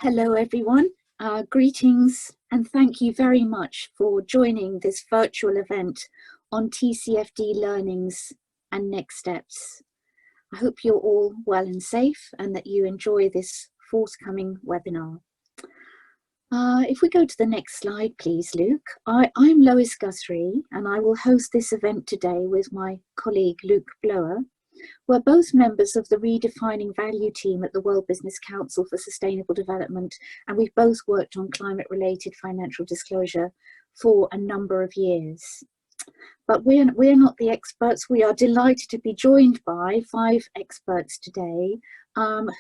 Hello everyone, greetings and thank you very much for joining this virtual event on TCFD learnings and next steps. I hope you're all well and safe and that you enjoy this forthcoming webinar. If we go to the next slide please, Luke. I'm Lois Guthrie and I will host this event today with my colleague Luke Blower. We're both members of the Redefining Value team at the World Business Council for Sustainable Development, and we've both worked on climate-related financial disclosure for a number of years. But we're not the experts. We are delighted to be joined by 5 experts today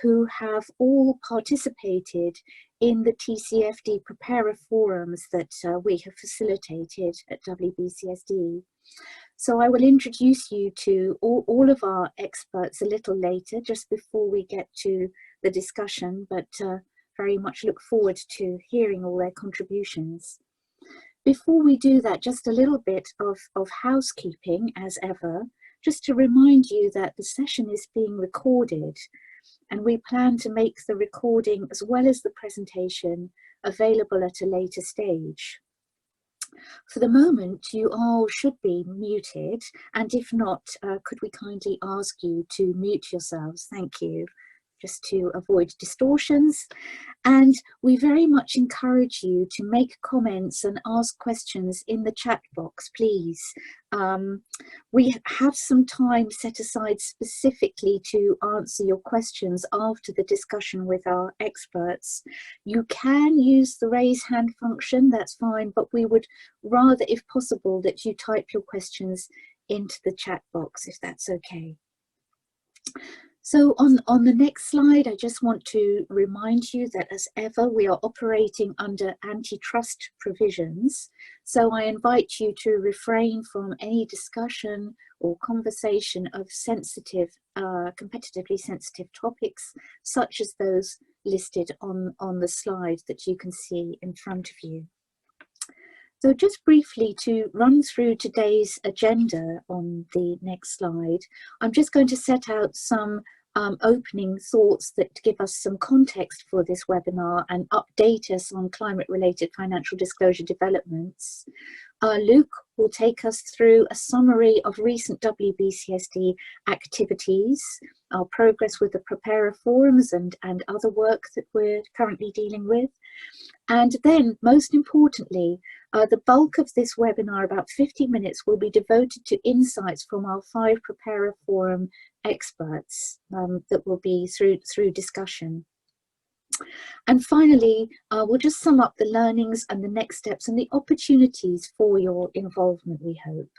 who have all participated in the TCFD Preparer Forums that we have facilitated at WBCSD. So I will introduce you to all of our experts a little later, just before we get to the discussion, but very much look forward to hearing all their contributions. Before we do that, just a little bit of housekeeping as ever, just to remind you that the session is being recorded and we plan to make the recording as well as the presentation available at a later stage. For the moment, you all should be muted, and if not, could we kindly ask you to mute yourselves? Thank you, just to avoid distortions. And we very much encourage you to make comments and ask questions in the chat box, please. We have some time set aside specifically to answer your questions after the discussion with our experts. You can use the raise hand function, that's fine, but we would rather, if possible, that you type your questions into the chat box, if that's okay. So on the next slide, I just want to remind you that as ever, we are operating under antitrust provisions. So I invite you to refrain from any discussion or conversation of sensitive, competitively sensitive topics, such as those listed on the slide that you can see in front of you. So just briefly to run through today's agenda on the next slide, I'm just going to set out some opening thoughts that give us some context for this webinar and update us on climate-related financial disclosure developments. Luke will take us through a summary of recent WBCSD activities, our progress with the Preparer Forums and other work that we're currently dealing with. And then, most importantly, the bulk of this webinar, about 50 minutes, will be devoted to insights from our 5 Preparer Forum experts that will be through discussion. And finally, we'll just sum up the learnings and the next steps and the opportunities for your involvement, we hope.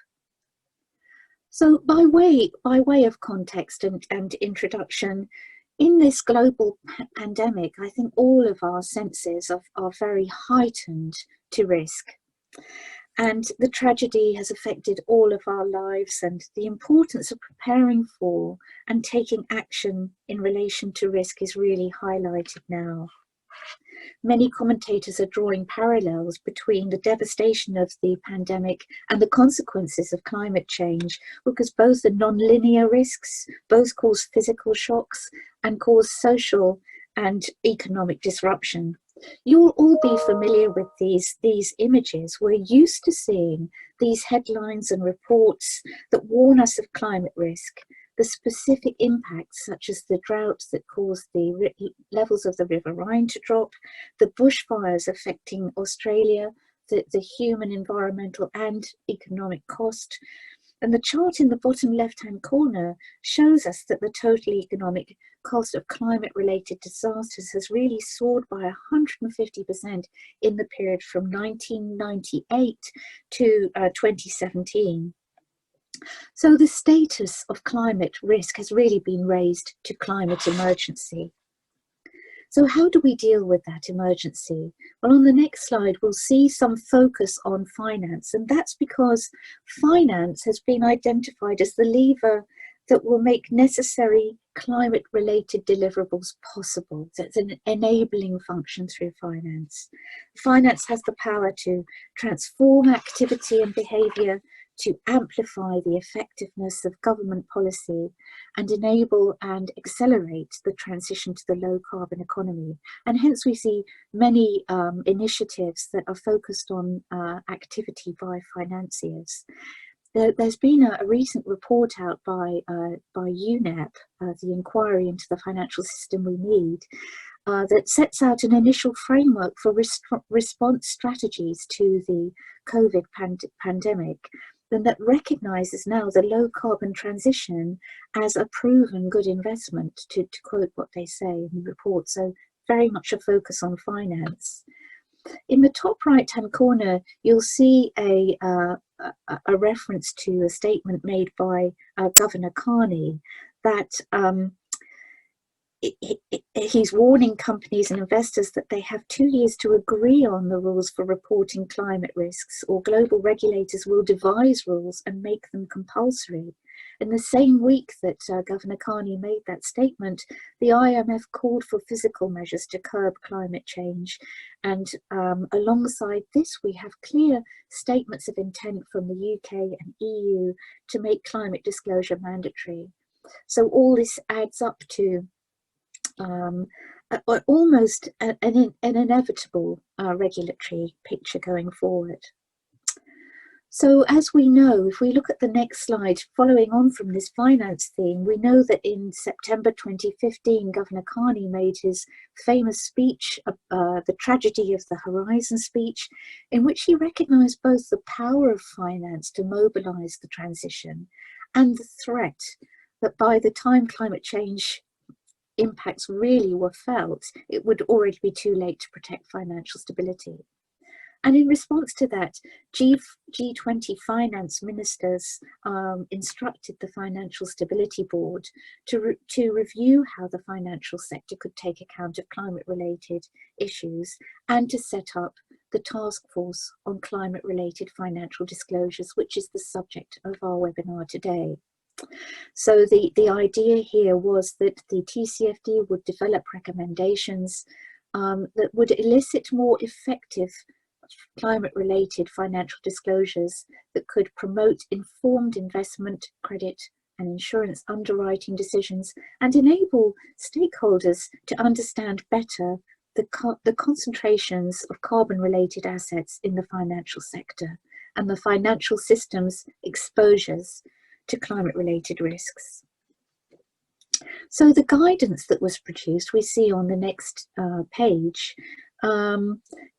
So by way of context and introduction, in this global pandemic, I think all of our senses are very heightened to risk. And the tragedy has affected all of our lives, and the importance of preparing for and taking action in relation to risk is really highlighted now. Many commentators are drawing parallels between the devastation of the pandemic and the consequences of climate change, because both are non-linear risks, both cause physical shocks and cause social and economic disruption. You'll all be familiar with these images. We're used to seeing these headlines and reports that warn us of climate risk, the specific impacts such as the droughts that cause the levels of the River Rhine to drop, the bushfires affecting Australia, the human, environmental and economic cost. And the chart in the bottom left-hand corner shows us that the total economic cost of climate-related disasters has really soared by 150% in the period from 1998 to 2017. So the status of climate risk has really been raised to climate emergency. So how do we deal with that emergency? Well, on the next slide, we'll see some focus on finance, and that's because finance has been identified as the lever that will make necessary climate-related deliverables possible. So it's an enabling function through finance. Finance has the power to transform activity and behaviour, to amplify the effectiveness of government policy and enable and accelerate the transition to the low carbon economy. And hence we see many initiatives that are focused on activity by financiers. There's been a recent report out by UNEP, the Inquiry into the Financial System We Need, that sets out an initial framework for response strategies to the COVID pandemic, and that recognises now the low carbon transition as a proven good investment, to quote what they say in the report. So very much a focus on finance. In the top right hand corner, you'll see a reference to a statement made by Governor Carney that he's warning companies and investors that they have 2 years to agree on the rules for reporting climate risks, or global regulators will devise rules and make them compulsory. In the same week that Governor Carney made that statement, the IMF called for physical measures to curb climate change. And alongside this, we have clear statements of intent from the UK and EU to make climate disclosure mandatory. So all this adds up to almost an inevitable regulatory picture going forward. So as we know, if we look at the next slide, following on from this finance theme, we know that in September 2015, Governor Carney made his famous speech, the Tragedy of the Horizon speech, in which he recognised both the power of finance to mobilise the transition and the threat that by the time climate change impacts really were felt, it would already be too late to protect financial stability. And in response to that, G20 finance ministers instructed the Financial Stability Board to review how the financial sector could take account of climate-related issues and to set up the task force on climate-related financial disclosures, which is the subject of our webinar today. So the idea here was that the TCFD would develop recommendations that would elicit more effective climate-related financial disclosures that could promote informed investment, credit and insurance underwriting decisions and enable stakeholders to understand better the concentrations of carbon-related assets in the financial sector and the financial system's exposures to climate-related risks. So the guidance that was produced, we see on the next page,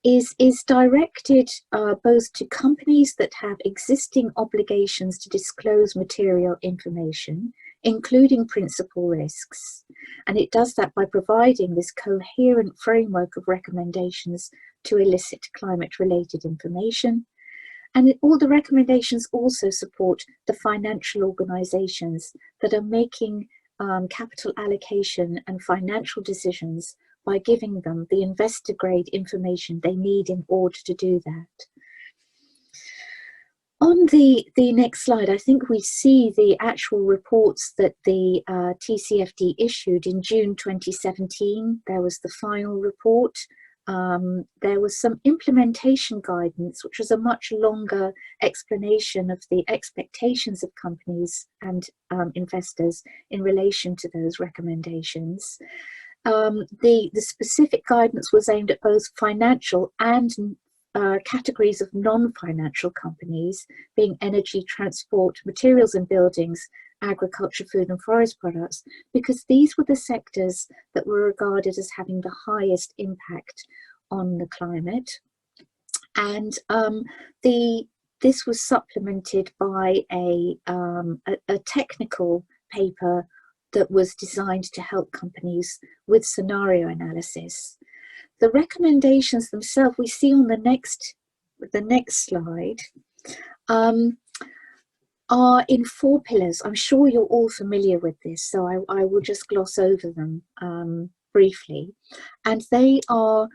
is directed both to companies that have existing obligations to disclose material information, including principal risks. And it does that by providing this coherent framework of recommendations to elicit climate-related information. And all the recommendations also support the financial organisations that are making capital allocation and financial decisions by giving them the investor grade information they need in order to do that. On the next slide, I think we see the actual reports that the TCFD issued in June 2017. There was the final report. There was some implementation guidance, which was a much longer explanation of the expectations of companies and investors in relation to those recommendations. The specific guidance was aimed at both financial and categories of non-financial companies, being energy, transport, materials and buildings, agriculture, food and forest products, because these were the sectors that were regarded as having the highest impact on the climate. And this was supplemented by a technical paper that was designed to help companies with scenario analysis. The recommendations themselves we see on the next slide are in 4 pillars. I'm sure you're all familiar with this, so I will just gloss over them briefly. And they are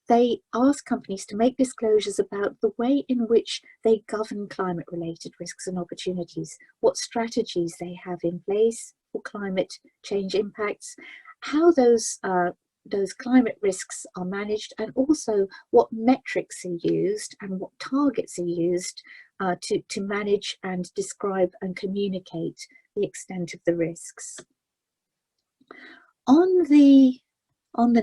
they ask companies to make disclosures about the way in which they govern climate-related risks and opportunities, what strategies they have in place for climate change impacts, how those climate risks are managed, and also what metrics are used and what targets are used to manage and describe and communicate the extent of the risks. On the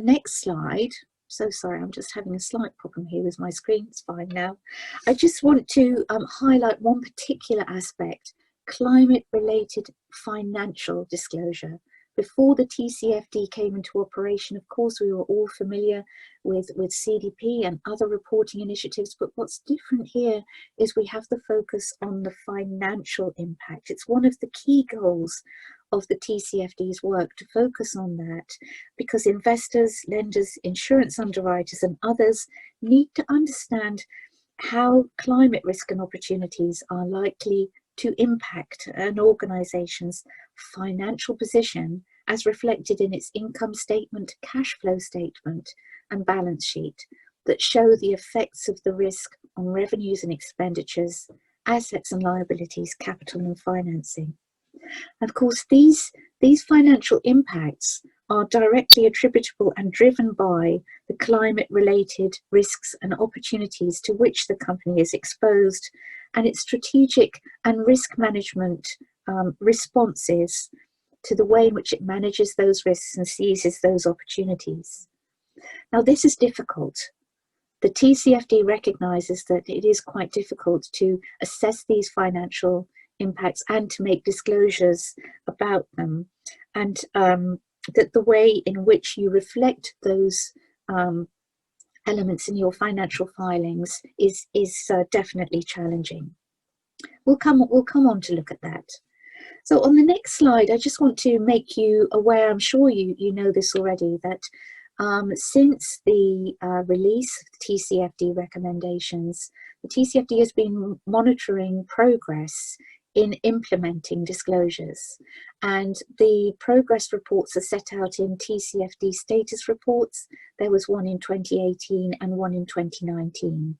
next slide, so sorry, I'm just having a slight problem here with my screen. It's fine now. I just want to highlight one particular aspect: climate-related financial disclosure. Before the TCFD came into operation, of course, we were all familiar with CDP and other reporting initiatives, but what's different here is we have the focus on the financial impact. It's one of the key goals of the TCFD's work to focus on that, because investors, lenders, insurance underwriters and others need to understand how climate risk and opportunities are likely to impact an organization's financial position as reflected in its income statement, cash flow statement and balance sheet that show the effects of the risk on revenues and expenditures, assets and liabilities, capital and financing. Of course, these financial impacts are directly attributable and driven by the climate-related risks and opportunities to which the company is exposed, and its strategic and risk management responses to the way in which it manages those risks and seizes those opportunities. Now, this is difficult. The TCFD recognises that it is quite difficult to assess these financial impacts and to make disclosures about them, and that the way in which you reflect those elements in your financial filings is definitely challenging. We'll come on to look at that. So on the next slide, I just want to make you aware, I'm sure you know this already, that since the release of the TCFD recommendations, the TCFD has been monitoring progress in implementing disclosures, and the progress reports are set out in TCFD status reports. There was one in 2018 and one in 2019.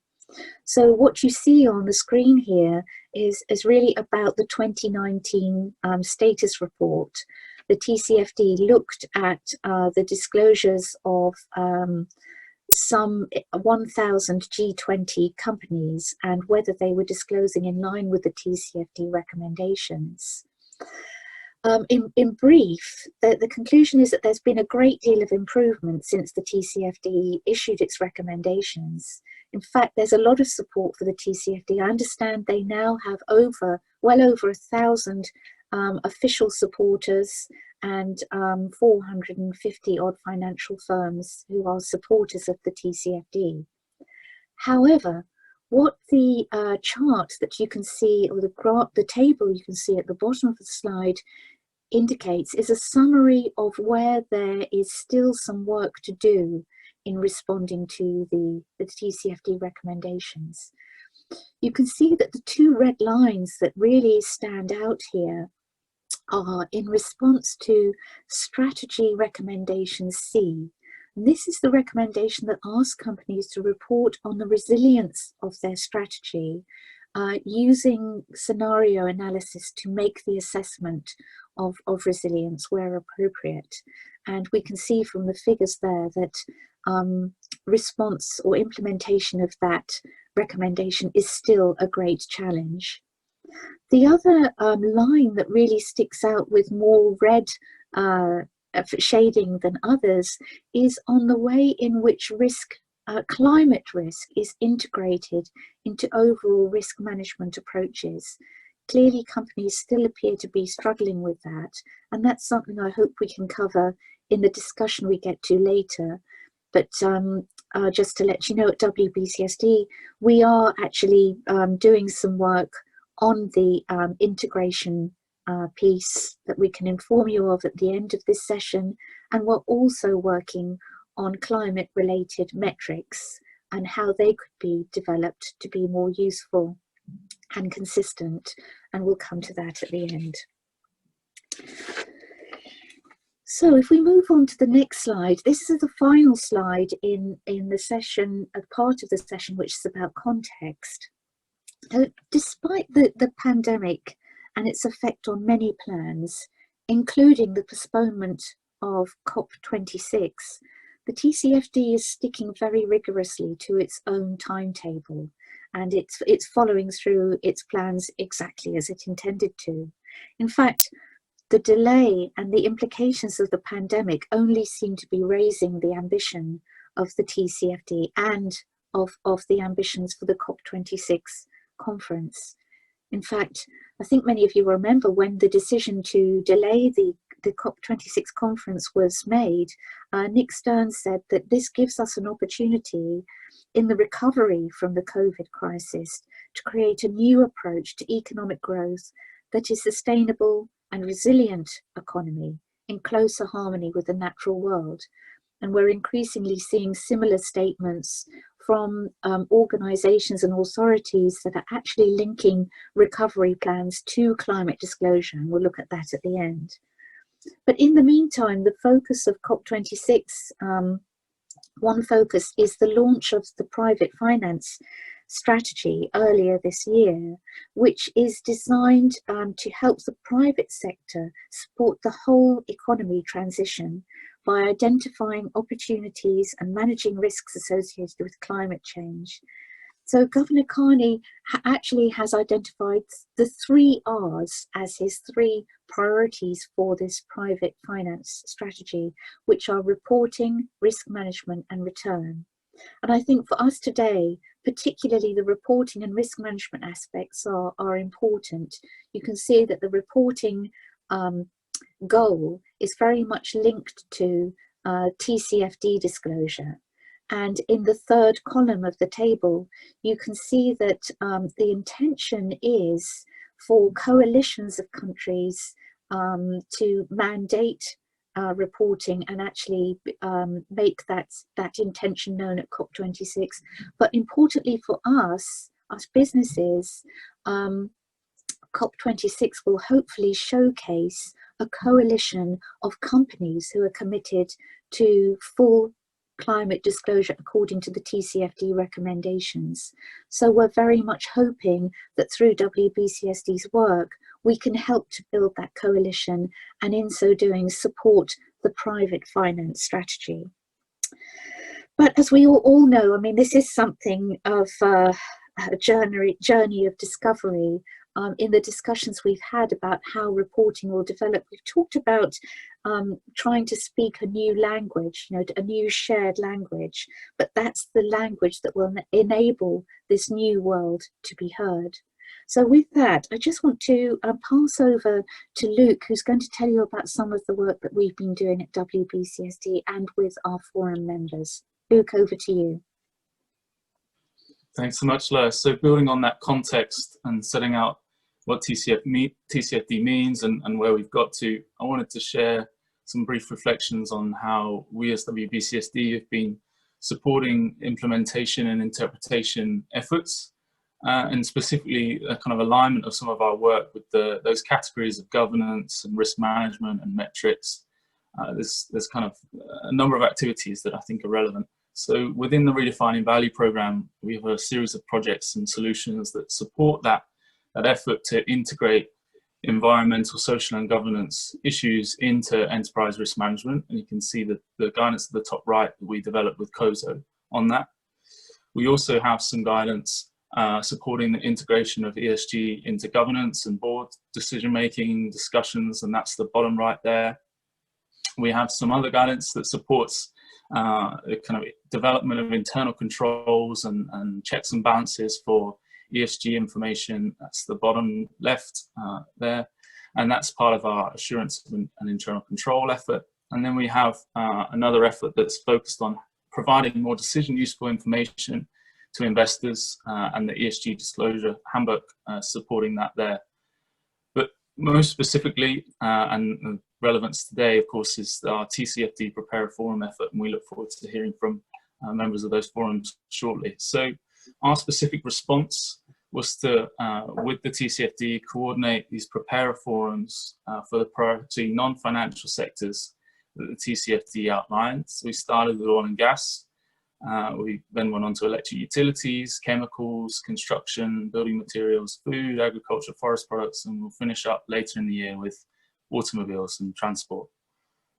So what you see on the screen here is really about the 2019 status report. The TCFD looked at the disclosures of some 1,000 G20 companies and whether they were disclosing in line with the TCFD recommendations. In brief, the conclusion is that there's been a great deal of improvement since the TCFD issued its recommendations. In fact, there's a lot of support for the TCFD. I understand they now have well over 1,000 official supporters and 450 odd financial firms who are supporters of the TCFD. However, what the chart that you can see, or the table you can see at the bottom of the slide indicates, is a summary of where there is still some work to do in responding to the TCFD recommendations. You can see that the two red lines that really stand out here are in response to strategy recommendation C. This is the recommendation that asks companies to report on the resilience of their strategy using scenario analysis to make the assessment of resilience where appropriate. And we can see from the figures there that response or implementation of that recommendation is still a great challenge. The other line that really sticks out with more red shading than others is on the way in which climate risk is integrated into overall risk management approaches. Clearly, companies still appear to be struggling with that, and that's something I hope we can cover in the discussion we get to later. But just to let you know, at WBCSD, we are actually doing some work on the integration piece that we can inform you of at the end of this session, and we're also working on climate-related metrics and how they could be developed to be more useful and consistent, and we'll come to that at the end. So if we move on to the next slide, this is the final slide in the session, a part of the session which is about context. Despite the pandemic and its effect on many plans, including the postponement of COP26, the TCFD is sticking very rigorously to its own timetable and it's following through its plans exactly as it intended to. In fact, the delay and the implications of the pandemic only seem to be raising the ambition of the TCFD and of the ambitions for the COP26 conference. In fact, I think many of you remember when the decision to delay the COP26 conference was made, Nick Stern said that this gives us an opportunity in the recovery from the COVID crisis to create a new approach to economic growth that is sustainable and resilient economy in closer harmony with the natural world. And we're increasingly seeing similar statements from organisations and authorities that are actually linking recovery plans to climate disclosure, and we'll look at that at the end. But in the meantime, the focus of COP26, one focus is the launch of the private finance strategy earlier this year, which is designed to help the private sector support the whole economy transition by identifying opportunities and managing risks associated with climate change. So Governor Carney actually has identified the 3 R's as his 3 priorities for this private finance strategy, which are reporting, risk management, and return. And I think for us today, particularly the reporting and risk management aspects are important. You can see that the reporting goal is very much linked to TCFD disclosure. And in the 3rd column of the table, you can see that the intention is for coalitions of countries to mandate reporting and actually make that intention known at COP26. But importantly for us businesses, COP26 will hopefully showcase a coalition of companies who are committed to full climate disclosure according to the TCFD recommendations. So we're very much hoping that through WBCSD's work, we can help to build that coalition and in so doing support the private finance strategy. But as we all know, I mean, this is something of a journey of discovery. In the discussions we've had about how reporting will develop, we've talked about trying to speak a new language, a new shared language, but that's the language that will enable this new world to be heard. So with that, I just want to pass over to Luke, who's going to tell you about some of the work that we've been doing at WBCSD and with our forum members. Luke, over to you. Thanks so much, Lois. So building on that context and setting out what TCFD means and where we've got to, I wanted to share some brief reflections on how we as WBCSD have been supporting implementation and interpretation efforts, and specifically a kind of alignment of some of our work with those categories of governance and risk management and metrics. There's kind of a number of activities that I think are relevant. So within the Redefining Value program, we have a series of projects and solutions that support that effort to integrate environmental, social and governance issues into enterprise risk management. And you can see the guidance at the top right that we developed with COSO on that. We also have some guidance supporting the integration of ESG into governance and board decision-making discussions, and that's the bottom right there. We have some other guidance that supports the kind of development of internal controls and checks and balances for ESG information. That's the bottom left there, and that's part of our assurance and internal control effort. And then we have another effort that's focused on providing more decision useful information to investors, and the ESG disclosure handbook supporting that there. But most specifically, and relevance today, of course, is our TCFD Preparer Forum effort, and we look forward to hearing from members of those forums shortly. So our specific response was to, with the TCFD, coordinate these preparer forums for the priority non-financial sectors that the TCFD outlined. So we started with oil and gas. We then went on to electric utilities, chemicals, construction, building materials, food, agriculture, forest products, and we'll finish up later in the year with automobiles and transport.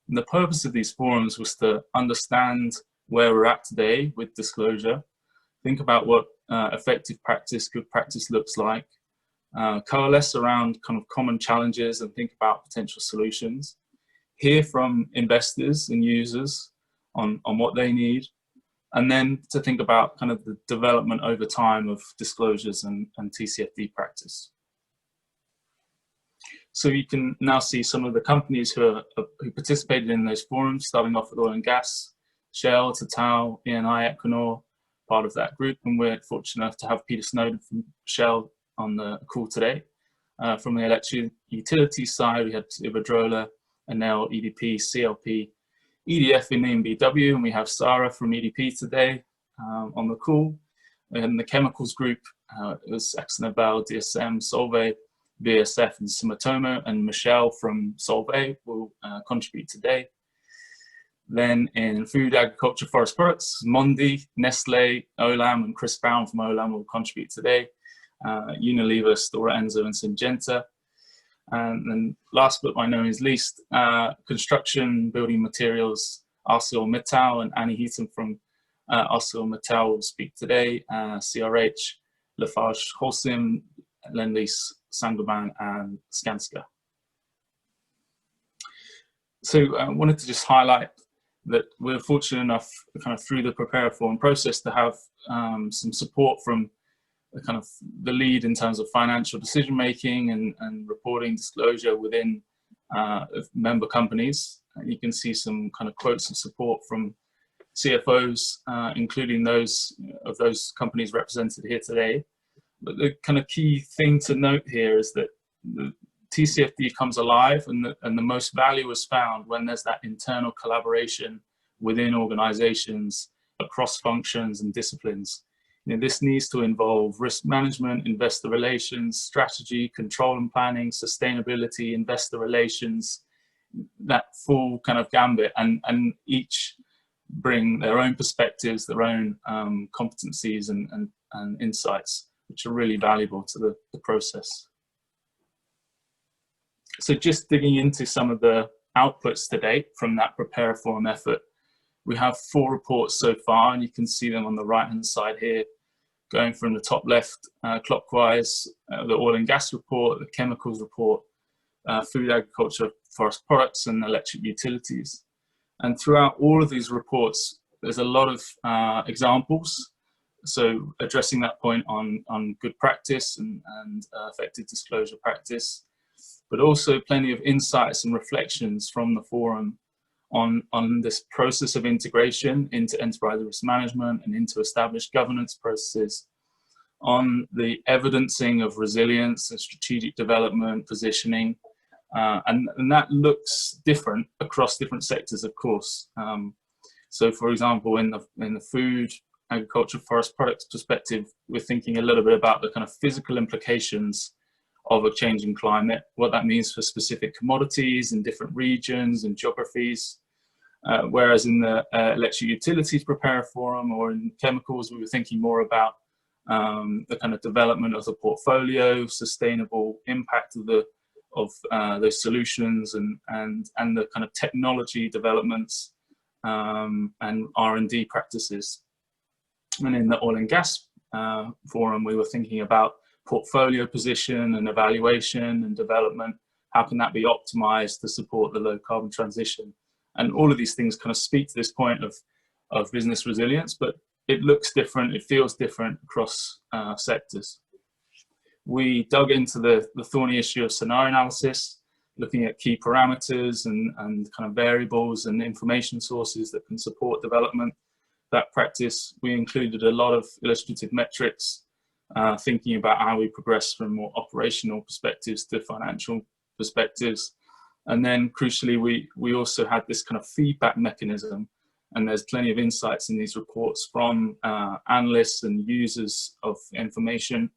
And the purpose of these forums was to understand where we're at today with disclosure, think about what effective practice, good practice looks like, coalesce around kind of common challenges and think about potential solutions, hear from investors and users on what they need, and then to think about kind of the development over time of disclosures and TCFD practice. So you can now see some of the companies who participated in those forums, starting off with oil and gas, Shell, Total, Eni, Equinor, part of that group, and we're fortunate enough to have Peter Snowden from Shell on the call today. From the electric utility side, we had Iberdrola, Enel, EDP, CLP, EDF in EnBW, and we have Sarah from EDP today on the call. And the chemicals group, it was AkzoNobel, DSM, Solvay, BASF and Sumitomo, and Michelle from Solvay will contribute today. Then in food, agriculture, forest products, Mondi, Nestle, Olam, and Chris Brown from Olam will contribute today. Unilever, Stora Enso, and Syngenta. And then last but by no means least, construction, building materials, ArcelorMittal, and Annie Heaton from ArcelorMittal will speak today. CRH, Lafarge Holcim, Lendlease, Saint-Gobain, and Skanska. So I wanted to just highlight that we're fortunate enough, kind of through the Preparer Forum process, to have some support from kind of the lead in terms of financial decision making and reporting disclosure within member companies. You can see some kind of quotes of support from CFOs, including those of those companies represented here today. But the kind of key thing to note here is that the TCFD comes alive, and the most value is found when there's that internal collaboration within organizations across functions and disciplines. You know, this needs to involve risk management, investor relations, strategy, control and planning, sustainability, investor relations, that full kind of gambit, and each bring their own perspectives, their own competencies and insights, which are really valuable to the process. So just digging into some of the outputs to date from that Preparer Forum effort, we have 4 reports so far, and you can see them on the right-hand side here, going from the top left clockwise, the oil and gas report, the chemicals report, food, agriculture, forest products, and electric utilities. And throughout all of these reports, there's a lot of examples. So addressing that point on good practice and effective disclosure practice, but also plenty of insights and reflections from the forum on this process of integration into enterprise risk management and into established governance processes, on the evidencing of resilience and strategic development, positioning, and that looks different across different sectors, of course. So for example, in the food, agriculture, forest products perspective, we're thinking a little bit about the kind of physical implications of a changing climate, what that means for specific commodities in different regions and geographies. Whereas in the electric utilities Preparer Forum or in chemicals, we were thinking more about the kind of development of the portfolio, sustainable impact of those solutions, and the kind of technology developments and R&D practices. And in the oil and gas forum, we were thinking about portfolio position and evaluation and development. How can that be optimized to support the low carbon transition? And all of these things kind of speak to this point of business resilience, but it looks different, it feels different across sectors. We dug into the thorny issue of scenario analysis, looking at key parameters and kind of variables and information sources that can support development. That practice, we included a lot of illustrative metrics, thinking about how we progress from more operational perspectives to financial perspectives. And then crucially, we also had this kind of feedback mechanism, and there's plenty of insights in these reports from analysts and users of information.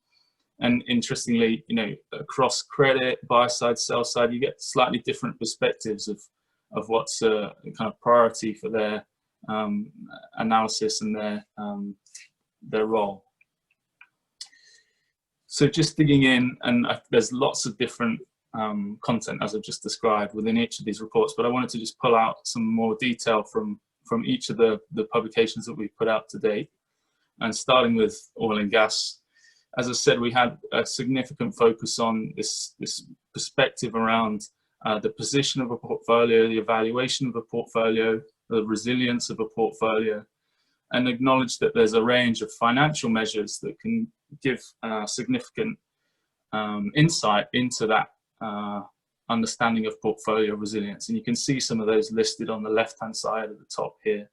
And interestingly, you know, across credit, buy side, sell side, you get slightly different perspectives of what's a kind of priority for their analysis and their role. So just digging in, and there's lots of different content, as I've just described, within each of these reports, but I wanted to just pull out some more detail from each of the publications that we've put out to date. And starting with oil and gas, as I said, we had a significant focus on this perspective around the position of a portfolio, the evaluation of a portfolio, the resilience of a portfolio, and acknowledge that there's a range of financial measures that can give significant insight into that understanding of portfolio resilience. And you can see some of those listed on the left-hand side at the top here.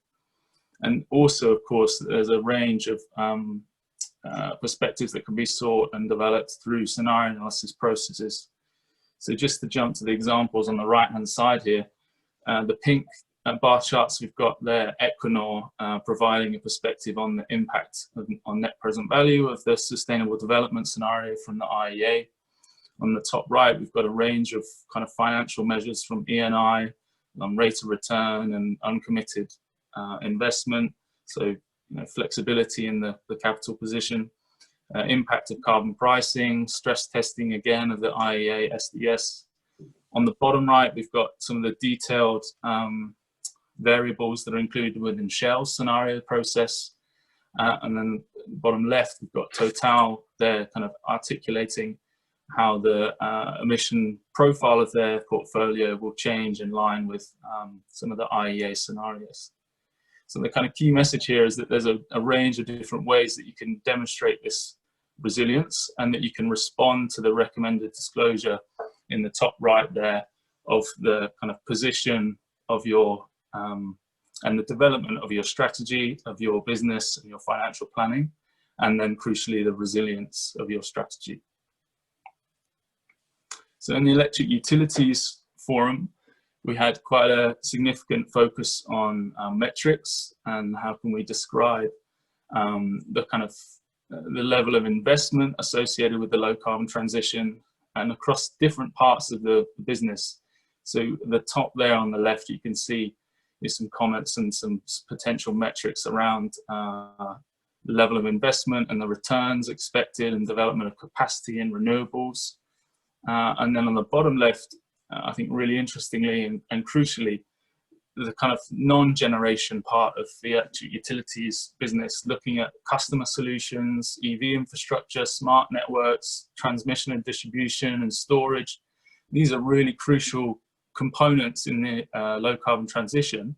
And also, of course, there's a range of perspectives that can be sought and developed through scenario analysis processes. So just to jump to the examples on the right-hand side here, the pink bar charts we've got there, Equinor providing a perspective on the impact on net present value of the sustainable development scenario from the IEA. On the top right, we've got a range of kind of financial measures from ENI, rate of return and uncommitted investment. So, flexibility in the capital position, impact of carbon pricing, stress testing again of the IEA SDS. On the bottom right, we've got some of the detailed variables that are included within Shell's scenario process. And then bottom left, we've got Total there kind of articulating how the emission profile of their portfolio will change in line with some of the IEA scenarios. So the kind of key message here is that there's a range of different ways that you can demonstrate this resilience and that you can respond to the recommended disclosure in the top right there of the kind of position of your and the development of your strategy, of your business and your financial planning, and then crucially the resilience of your strategy. So in the Electric Utilities Forum, we had quite a significant focus on metrics and how can we describe the kind of the level of investment associated with the low carbon transition and across different parts of the business. So the top there on the left, you can see is some comments and some potential metrics around the level of investment and the returns expected and development of capacity in renewables. And then on the bottom left, I think really interestingly and crucially, the kind of non-generation part of the electric utilities business, looking at customer solutions, EV infrastructure, smart networks, transmission and distribution and storage. These are really crucial components in the low carbon transition.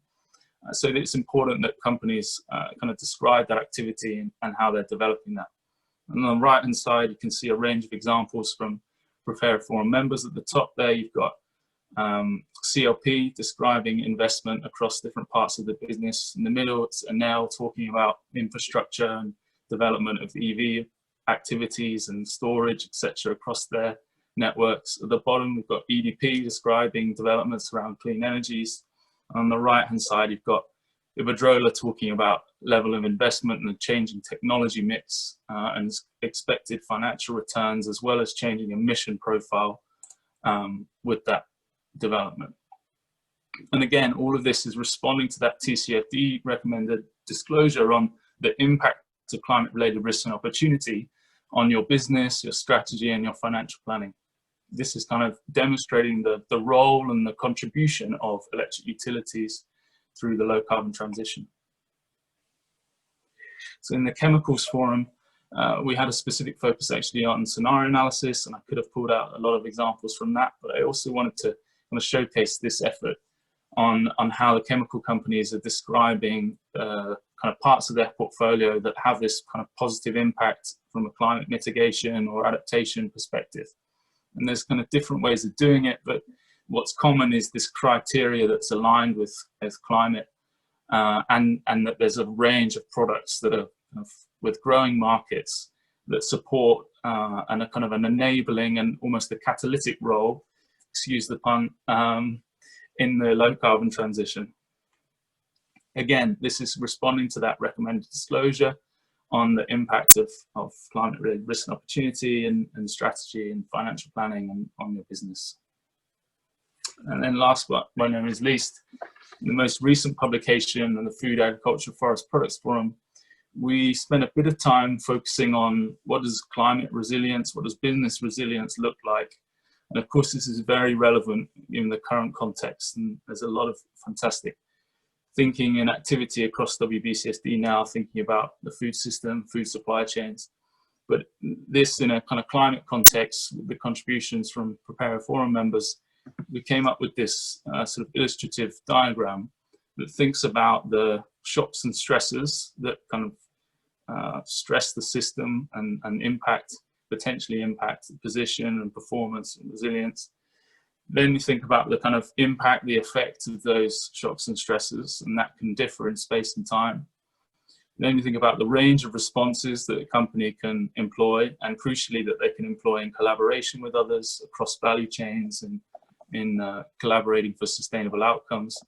So it's important that companies kind of describe that activity and how they're developing that. And on the right hand side, you can see a range of examples from Preparer Forum members. At the top there, you've got CLP describing investment across different parts of the business. In the middle, it's Anel talking about infrastructure and development of EV activities and storage, etc., across their networks. At the bottom, we've got EDP describing developments around clean energies. On the right-hand side, you've got Iberdrola talking about level of investment and the changing technology mix and expected financial returns, as well as changing emission profile with that development. And again, all of this is responding to that TCFD recommended disclosure on the impact of climate-related risks and opportunity on your business, your strategy, and your financial planning. This is kind of demonstrating the role and the contribution of electric utilities through the low carbon transition. So in the Chemicals Forum, we had a specific focus actually on scenario analysis, and I could have pulled out a lot of examples from that, but I also wanted to kind of showcase this effort on how the chemical companies are describing kind of parts of their portfolio that have this kind of positive impact from a climate mitigation or adaptation perspective. And there's kind of different ways of doing it, but what's common is this criteria that's aligned with climate and that there's a range of products that are kind of with growing markets that support and a kind of an enabling and almost a catalytic role, excuse the pun, in the low carbon transition. Again, this is responding to that recommended disclosure on the impact of climate-related risk and opportunity and strategy and financial planning on your business. And then last but by no means least, the most recent publication in the Food, Agriculture, Forest Products Forum, we spent a bit of time focusing on what does climate resilience, what does business resilience look like? And of course, this is very relevant in the current context, and there's a lot of fantastic thinking and activity across WBCSD now, thinking about the food system, food supply chains. But this, in a kind of climate context, with the contributions from Preparer Forum members, we came up with this sort of illustrative diagram that thinks about the shocks and stresses that kind of stress the system and potentially impact the position and performance and resilience. Then you think about the kind of impact, the effect of those shocks and stresses, and that can differ in space and time. Then you think about the range of responses that a company can employ, and crucially that they can employ in collaboration with others across value chains and in collaborating for sustainable outcomes.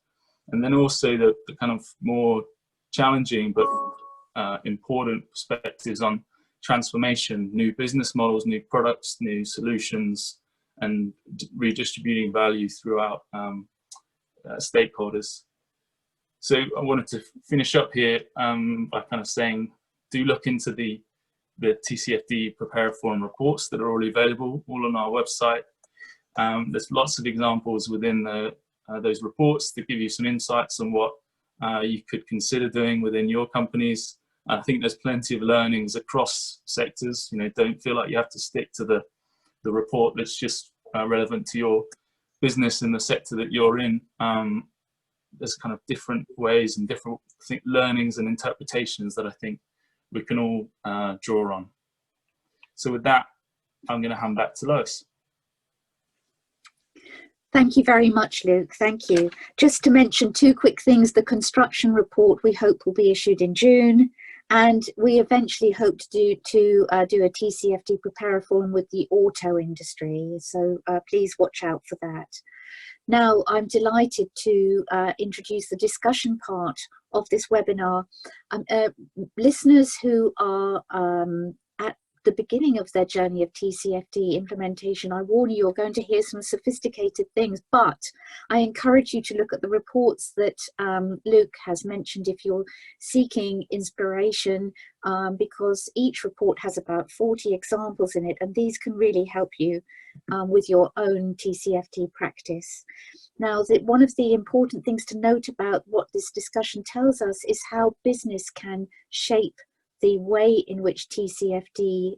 And then also the kind of more challenging but important perspectives on transformation, new business models, new products, new solutions, and redistributing value throughout stakeholders. So I wanted to finish up here by kind of saying, do look into the TCFD Preparer Forum reports that are already available, all on our website. There's lots of examples within those reports to give you some insights on what you could consider doing within your companies. I think there's plenty of learnings across sectors. You know, don't feel like you have to stick to the report that's just relevant to your business and the sector that you're in. There's kind of different ways and different learnings and interpretations that I think we can all draw on. So with that, I'm going to hand back to Lois. Thank you very much, Luke. Thank you. Just to mention two quick things. The construction report we hope will be issued in June, and we eventually hope to do a TCFD Preparer Forum with the auto industry. So please watch out for that. Now, I'm delighted to introduce the discussion part of this webinar. Listeners who are at the beginning of their journey of TCFD implementation, I warn you, you're going to hear some sophisticated things, but I encourage you to look at the reports that Luke has mentioned if you're seeking inspiration, because each report has about 40 examples in it, and these can really help you with your own TCFD practice. Now, one of the important things to note about what this discussion tells us is how business can shape the way in which TCFD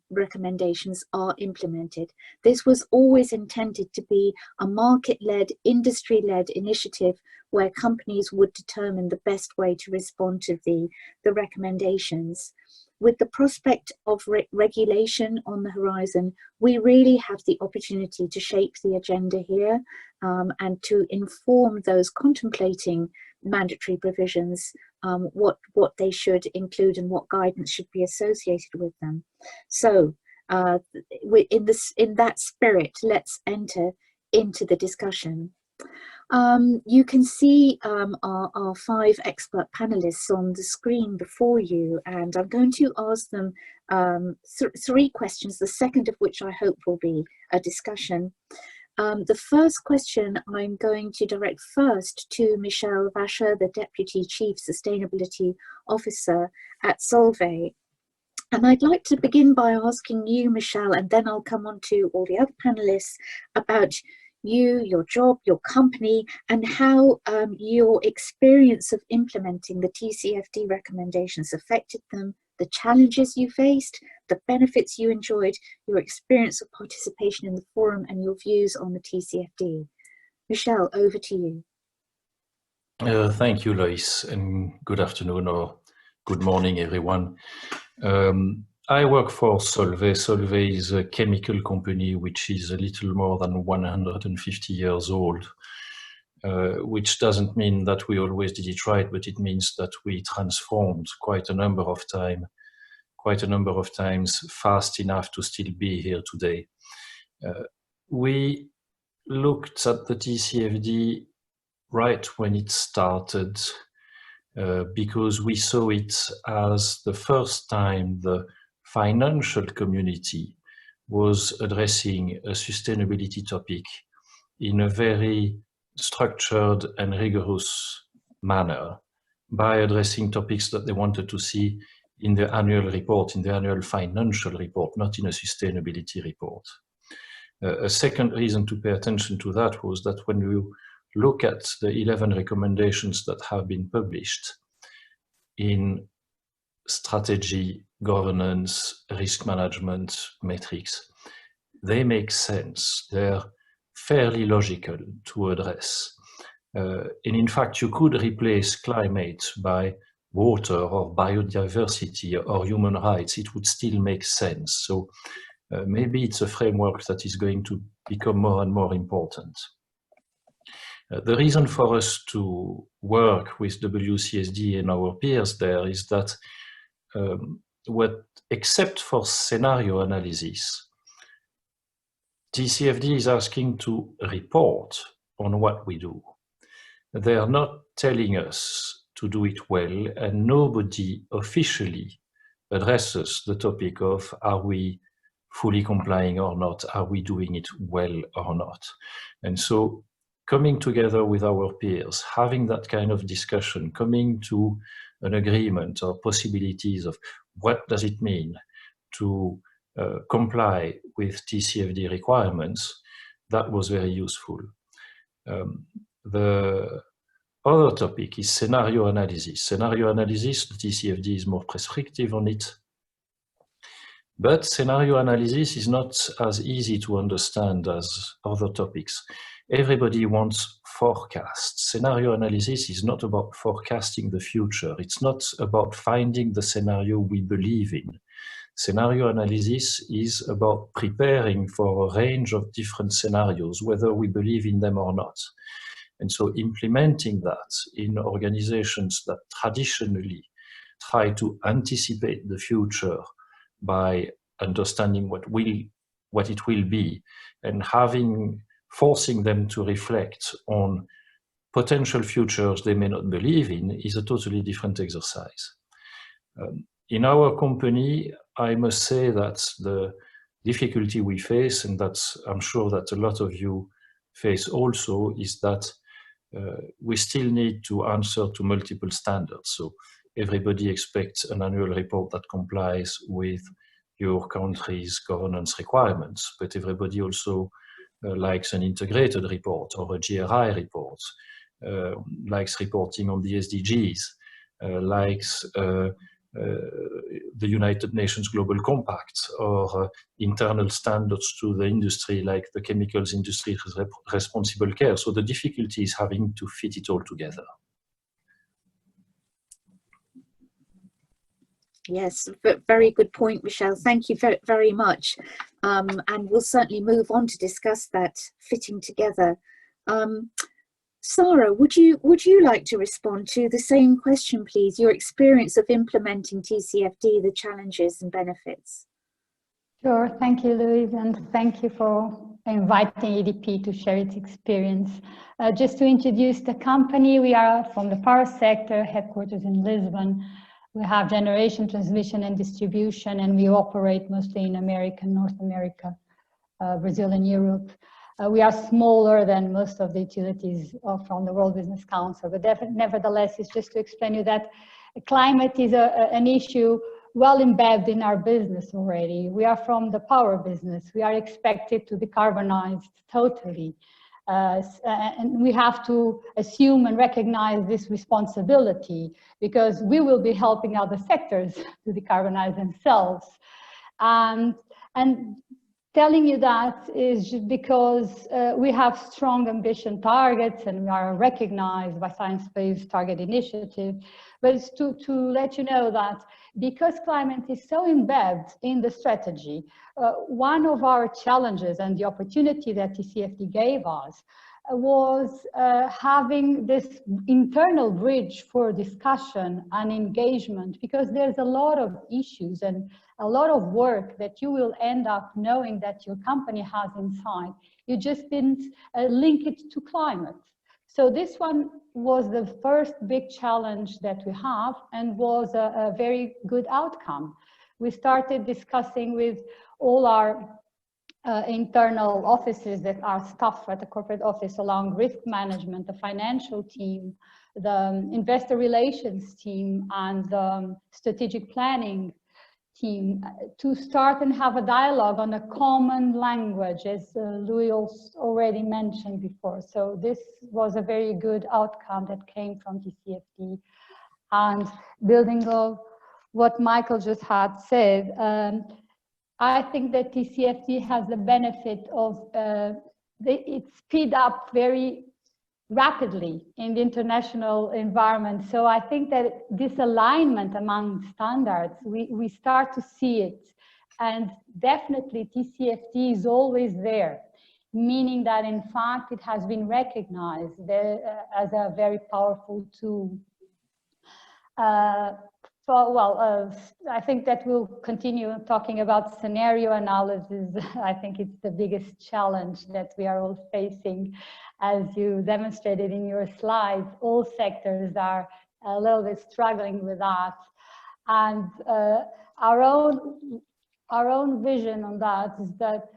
recommendations are implemented. This was always intended to be a market-led, industry-led initiative where companies would determine the best way to respond to the recommendations. With the prospect of regulation on the horizon, we really have the opportunity to shape the agenda here and to inform those contemplating mandatory provisions what they should include and what guidance should be associated with them. So in that spirit, let's enter into the discussion. You can see our 5 expert panelists on the screen before you, and I'm going to ask them 3 questions, the second of which I hope will be a discussion. The first question I'm going to direct first to Michelle Vasher, the Deputy Chief Sustainability Officer at Solvay. And I'd like to begin by asking you, Michelle, and then I'll come on to all the other panelists, about you, your job, your company, and how your experience of implementing the TCFD recommendations affected them, the challenges you faced, the benefits you enjoyed, your experience of participation in the forum, and your views on the TCFD. Michelle, over to you. Thank you, Lois, and good afternoon or good morning, everyone. I work for Solvay. Solvay is a chemical company which is a little more than 150 years old, which doesn't mean that we always did it right, but it means that we transformed quite a number of times fast enough to still be here today. We looked at the TCFD right when it started because we saw it as the first time the financial community was addressing a sustainability topic in a very structured and rigorous manner by addressing topics that they wanted to see in the annual report, in the annual financial report, not in a sustainability report. A second reason to pay attention to that was that when you look at the 11 recommendations that have been published in strategy, governance, risk management metrics, they make sense. They're fairly logical to address. And in fact, you could replace climate by water or biodiversity or human rights. It would still make sense. So maybe it's a framework that is going to become more and more important. The reason for us to work with WCSD and our peers there is that except for scenario analysis, TCFD is asking to report on what we do. They are not telling us to do it well, and nobody officially addresses the topic of are we fully complying or not, are we doing it well or not. And so coming together with our peers, having that kind of discussion, coming to an agreement or possibilities of what does it mean to comply with TCFD requirements, that was very useful. The other topic is scenario analysis. Scenario analysis, the TCFD is more prescriptive on it. But scenario analysis is not as easy to understand as other topics. Everybody wants forecasts. Scenario analysis is not about forecasting the future. It's not about finding the scenario we believe in. Scenario analysis is about preparing for a range of different scenarios, whether we believe in them or not. And so implementing that in organizations that traditionally try to anticipate the future by understanding what it will be, and forcing them to reflect on potential futures they may not believe in is a totally different exercise. In our company, I must say that the difficulty we face, and that's I'm sure that a lot of you face also, is that we still need to answer to multiple standards. So everybody expects an annual report that complies with your country's governance requirements, but everybody also likes an integrated report or a GRI report, likes reporting on the SDGs, likes the United Nations Global Compact, or internal standards to the industry like the chemicals industry responsible care. So the difficulty is having to fit it all together. Yes, very good point, Michelle. Thank you very much. And we'll certainly move on to discuss that fitting together. Sarah, would you like to respond to the same question, please? Your experience of implementing TCFD, the challenges and benefits. Sure, thank you, Louise, and thank you for inviting EDP to share its experience. Just to introduce the company, we are from the power sector, headquarters in Lisbon. We have generation, transmission, and distribution, and we operate mostly in America, North America, Brazil, and Europe. We are smaller than most of the utilities from the World Business Council, but nevertheless, it's just to explain you that climate is an issue well embedded in our business already. We are from the power business. We are expected to decarbonize totally. And we have to assume and recognize this responsibility because we will be helping other sectors to decarbonize themselves. And telling you that is just because we have strong ambition targets and we are recognized by Science Based Target Initiative. But it's to let you know that because climate is so embedded in the strategy, one of our challenges and the opportunity that TCFD gave us was having this internal bridge for discussion and engagement, because there's a lot of issues and a lot of work that you will end up knowing that your company has inside. You just didn't link it to climate. So this one was the first big challenge that we have and was a very good outcome. We started discussing with all our internal offices that are staff at the corporate office, along risk management, the financial team, the investor relations team, and the strategic planning team to start and have a dialogue on a common language, as Louis already mentioned before. So this was a very good outcome that came from TCFD. And building on what Michael just had said, I think that TCFD has the benefit of it speed up very rapidly in the international environment. So I think that this alignment among standards, we start to see it. And definitely TCFD is always there, meaning that in fact it has been recognized as a very powerful tool. I think that we'll continue talking about scenario analysis. I think it's the biggest challenge that we are all facing. As you demonstrated in your slides, all sectors are a little bit struggling with that. And our own vision on that is that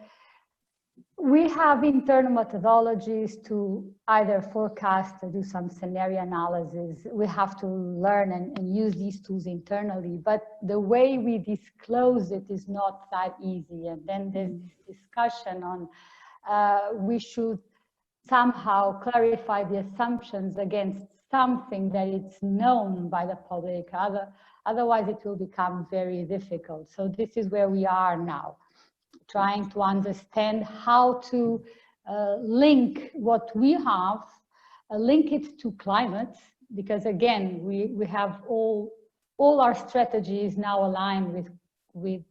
we have internal methodologies to either forecast or do some scenario analysis. We have to learn and use these tools internally, but the way we disclose it is not that easy. And then there's this discussion on we should somehow clarify the assumptions against something that it's known by the public. Otherwise, it will become very difficult. So this is where we are now, trying to understand how to link what we have, link it to climate, because again, we have all our strategies now aligned with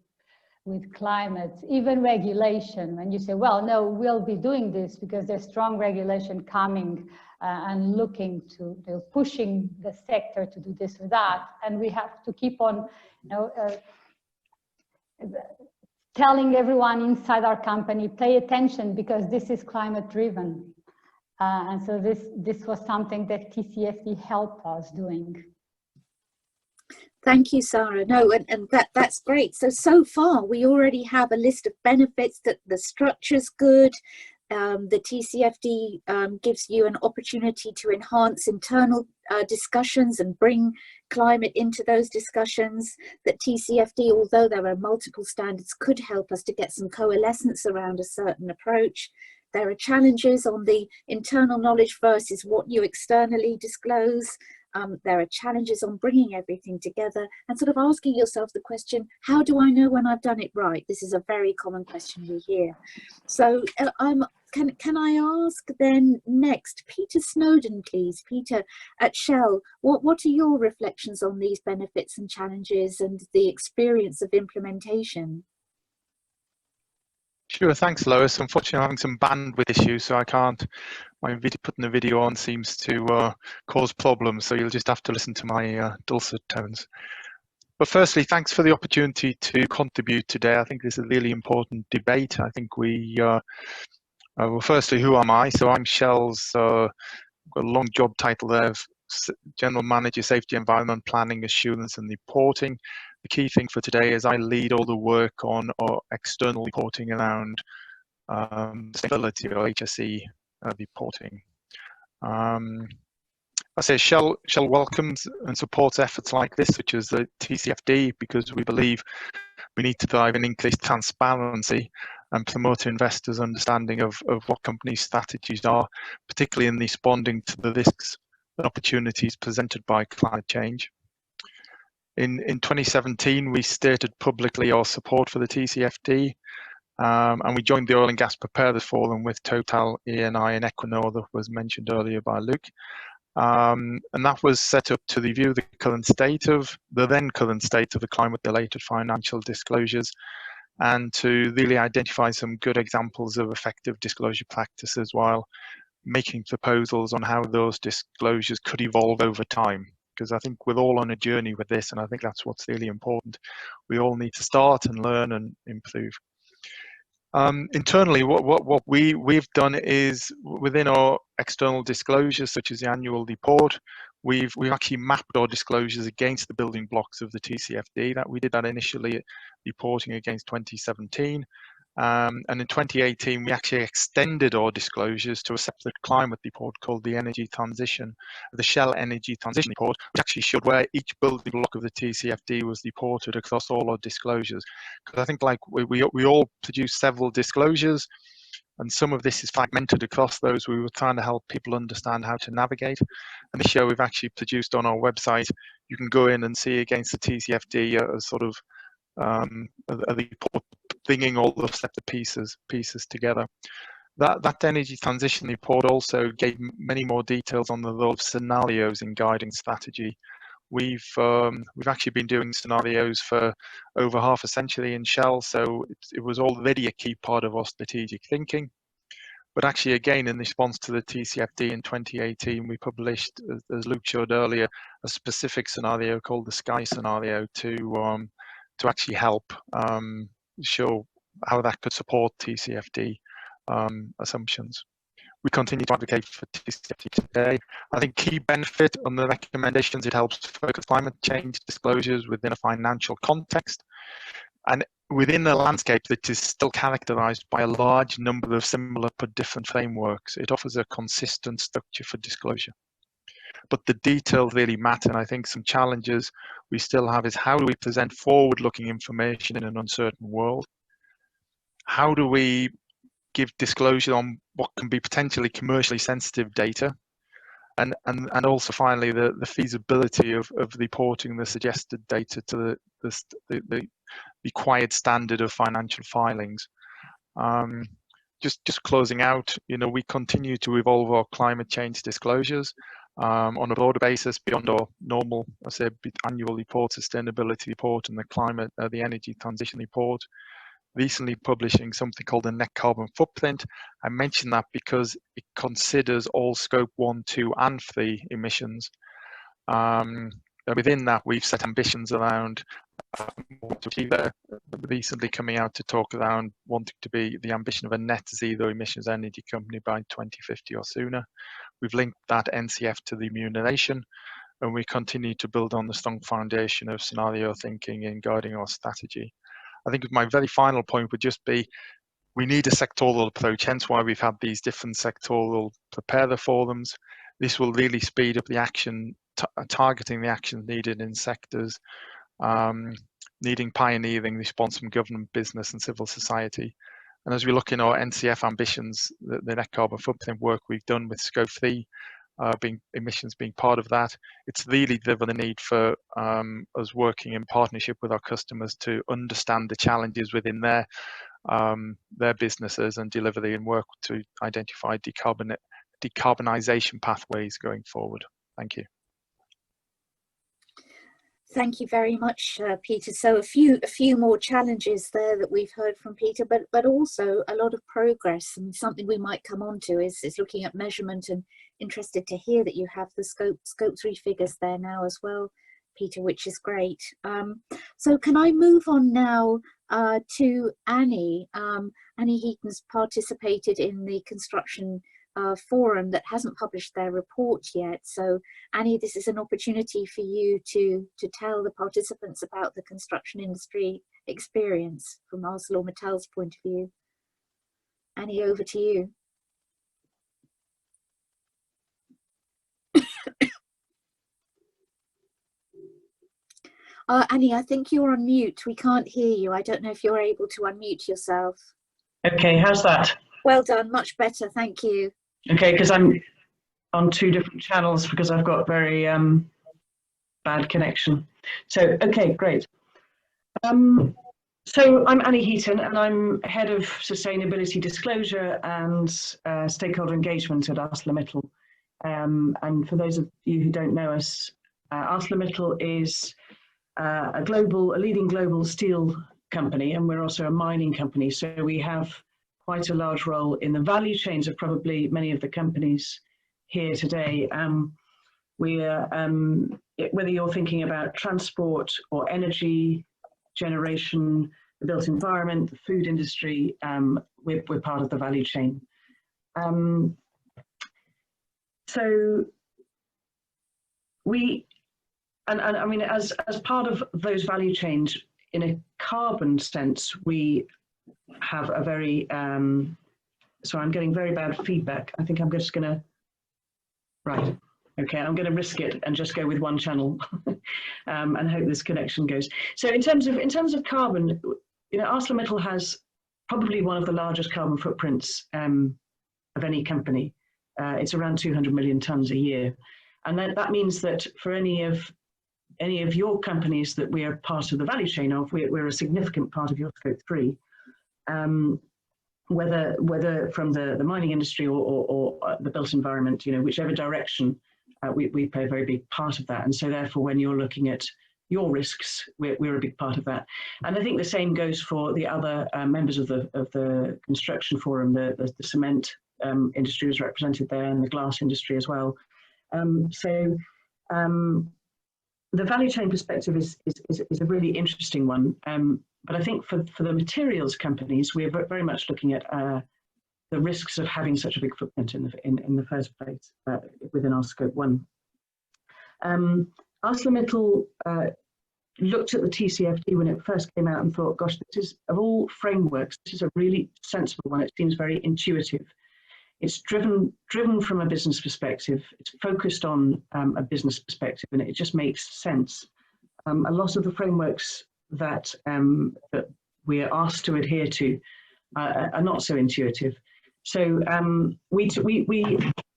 climate, even regulation. When you say, well, no, we'll be doing this because there's strong regulation coming and looking to, pushing the sector to do this or that, and we have to keep on, telling everyone inside our company, pay attention because this is climate driven. And so this was something that TCFD helped us doing. Thank you, Sarah. No, and that's great. So far, we already have a list of benefits, that the structure's good. The TCFD gives you an opportunity to enhance internal discussions and bring climate into those discussions. That TCFD, although there are multiple standards, could help us to get some coalescence around a certain approach. There are challenges on the internal knowledge versus what you externally disclose. There are challenges on bringing everything together and sort of asking yourself the question, how do I know when I've done it right? This is a very common question we hear. So can I ask then next, Peter Snowden, please. Peter at Shell, what are your reflections on these benefits and challenges and the experience of implementation? Sure, thanks, Lois. Unfortunately, I'm having some bandwidth issues, so I can't. Putting the video on seems to cause problems, so you'll just have to listen to my dulcet tones. But firstly, thanks for the opportunity to contribute today. I think this is a really important debate. I think well, firstly, who am I? So I'm Shell's, got a long job title there of General Manager, Safety, Environment, Planning, Assurance and Reporting. The key thing for today is I lead all the work on our external reporting around sustainability or HSE reporting. I say Shell welcomes and supports efforts like this, such as the TCFD, because we believe we need to drive an increased transparency and promote investors' understanding of what companies' strategies are, particularly in responding to the risks and opportunities presented by climate change. In 2017, we stated publicly our support for the TCFD, and we joined the Oil and Gas Preparer Forum with Total, Eni and Equinor that was mentioned earlier by Luke. And that was set up to review the current state of the climate-related financial disclosures and to really identify some good examples of effective disclosure practices while making proposals on how those disclosures could evolve over time. Because I think we're all on a journey with this, and I think that's what's really important. We all need to start and learn and improve. Internally, what we've done is within our external disclosures, such as the annual report, we've actually mapped our disclosures against the building blocks of the TCFD. That we did that initially reporting against 2017, And in 2018, we actually extended our disclosures to a separate climate report called the Shell Energy Transition Report, which actually showed where each building block of the TCFD was reported across all our disclosures. Because I think, like, we all produce several disclosures, and some of this is fragmented across those. We were trying to help people understand how to navigate. And this year we've actually produced on our website, you can go in and see against the TCFD a sort of a report bringing all the separate pieces together. That energy transition report also gave many more details on the role of scenarios in guiding strategy. We've actually been doing scenarios for over half a century in Shell, so it was already a key part of our strategic thinking. But actually, again, in response to the TCFD in 2018, we published, as Luke showed earlier, a specific scenario called the Sky scenario to actually help show how that could support TCFD assumptions. We continue to advocate for TCFD today. I think key benefit on the recommendations, it helps focus climate change disclosures within a financial context and within a landscape that is still characterized by a large number of similar but different frameworks. It offers a consistent structure for disclosure. But the details really matter, and I think some challenges we still have is how do we present forward-looking information in an uncertain world? How do we give disclosure on what can be potentially commercially sensitive data? And also finally, the feasibility of reporting the suggested data to the required standard of financial filings. Just closing out, we continue to evolve our climate change disclosures on a broader basis beyond our normal, I say, annual report, sustainability report, and the energy transition report. Recently publishing something called a net carbon footprint. I mention that because it considers all scope 1, 2, and 3 emissions. Within that, we've set ambitions around what to achieve there. Recently coming out to talk around wanting to be the ambition of a net zero emissions energy company by 2050 or sooner. We've linked that NCF to remuneration, and we continue to build on the strong foundation of scenario thinking in guiding our strategy. I think my very final point would just be we need a sectoral approach, hence why we've had these different sectoral preparer forums. This will really speed up the action, targeting the actions needed in sectors, needing pioneering response from government, business and civil society. And as we look in our NCF ambitions, the net carbon footprint work we've done with scope 3, emissions being part of that, it's really driven the need for us working in partnership with our customers to understand the challenges within their businesses and delivery and work to identify decarbonisation pathways going forward. Thank you. Thank you very much, Peter. So a few more challenges there that we've heard from Peter, but also a lot of progress, and something we might come on to is looking at measurement, and interested to hear that you have the scope 3 figures there now as well, Peter, which is great. So can I move on now to Annie? Annie Heaton's participated in the construction forum that hasn't published their report yet. So Annie, this is an opportunity for you to tell the participants about the construction industry experience from ArcelorMittal's point of view. Annie, over to you. Annie, I think you're on mute. We can't hear you. I don't know if you're able to unmute yourself. Okay, how's that? Well done, much better, thank you. Okay, because I'm on 2 different channels because I've got very bad connection. So, okay, great. So I'm Annie Heaton and I'm Head of Sustainability Disclosure and Stakeholder Engagement at ArcelorMittal. And for those of you who don't know us, ArcelorMittal is a leading global steel company, and we're also a mining company. So we have quite a large role in the value chains of probably many of the companies here today. We're, whether you're thinking about transport or energy generation, the built environment, the food industry, we're part of the value chain. So we, and I mean, as part of those value chains, in a carbon sense, we have a very, so I'm getting very bad feedback. I think I'm just going to, right. Okay, I'm going to risk it and just go with one channel and hope this connection goes. So in terms of carbon, you know, ArcelorMittal has probably one of the largest carbon footprints of any company. It's around 200 million tons a year, and that means that for any of your companies that we are part of the value chain of, we're a significant part of your Scope 3. Whether from the mining industry or the built environment, you know, whichever direction, we play a very big part of that. And so therefore, when you're looking at your risks, we're a big part of that. And I think the same goes for the other members of the construction forum. The cement industry is represented there, and the glass industry as well. The value chain perspective is a really interesting one. But I think for the materials companies, we're very much looking at the risks of having such a big footprint in the first place within our Scope 1. ArcelorMittal looked at the TCFD when it first came out and thought, gosh, this is, of all frameworks, this is a really sensible one. It seems very intuitive. It's driven from a business perspective. It's focused on a business perspective, and it just makes sense. A lot of the frameworks that we are asked to adhere to are not so intuitive. So we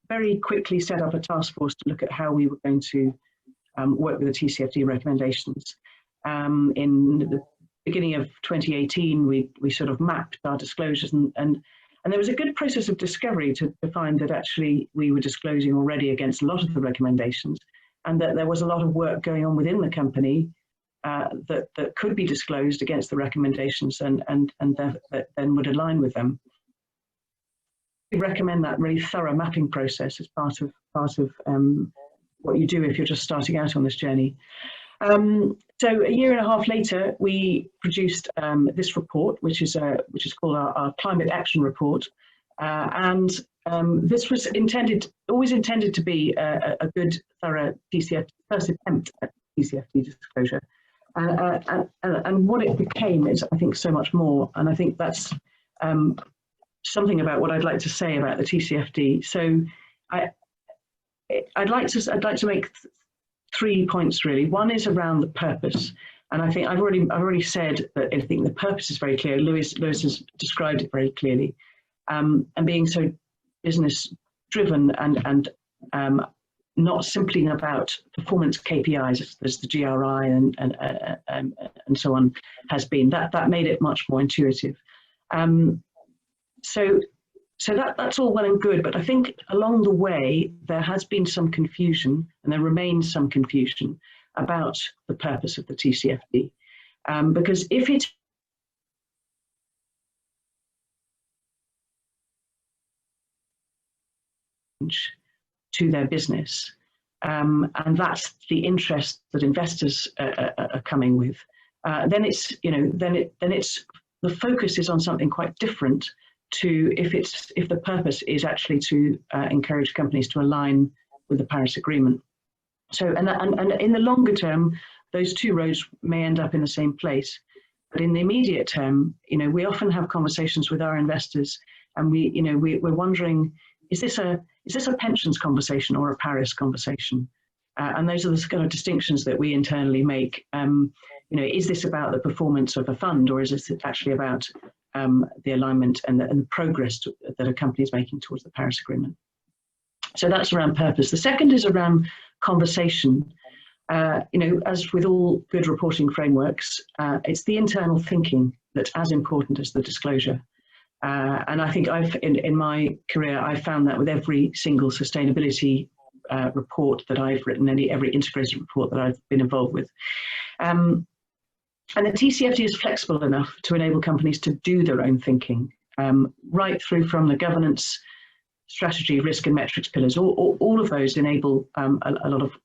very quickly set up a task force to look at how we were going to work with the TCFD recommendations. In the beginning of 2018, we sort of mapped our disclosures, and there was a good process of discovery to find that actually we were disclosing already against a lot of the recommendations, and that there was a lot of work going on within the company that could be disclosed against the recommendations and that then would align with them. We recommend that really thorough mapping process as part of what you do if you're just starting out on this journey. So a year and a half later, we produced this report, which is called our Climate Action Report, and this was always intended to be a good, thorough first attempt at TCFD disclosure, and what it became is, I think, so much more. And I think that's something about what I'd like to say about the TCFD. So I'd like to make 3 points really. One is around the purpose, and I think I've already said that I think the purpose is very clear. Lewis has described it very clearly, and being so business driven and not simply about performance KPIs as the GRI and so on has been. That made it much more intuitive. So that's all well and good, but I think along the way there has been some confusion, and there remains some confusion about the purpose of the TCFD, because if it to their business, and that's the interest that investors are coming with, then it's the focus is on something quite different to if the purpose is actually to encourage companies to align with the Paris Agreement. So and in the longer term, those two roads may end up in the same place. But in the immediate term, we often have conversations with our investors, and we're wondering, is this a pensions conversation or a Paris conversation? And those are the kind of distinctions that we internally make. Is this about the performance of a fund, or is this actually about the alignment and the progress that a company is making towards the Paris Agreement? So that's around purpose. The second is around conversation. As with all good reporting frameworks, it's the internal thinking that's as important as the disclosure. And I think in my career, I've found that with every single sustainability report that I've written, every integrated report that I've been involved with. And the TCFD is flexible enough to enable companies to do their own thinking, right through from the governance, strategy, risk and metrics pillars. All of those enable a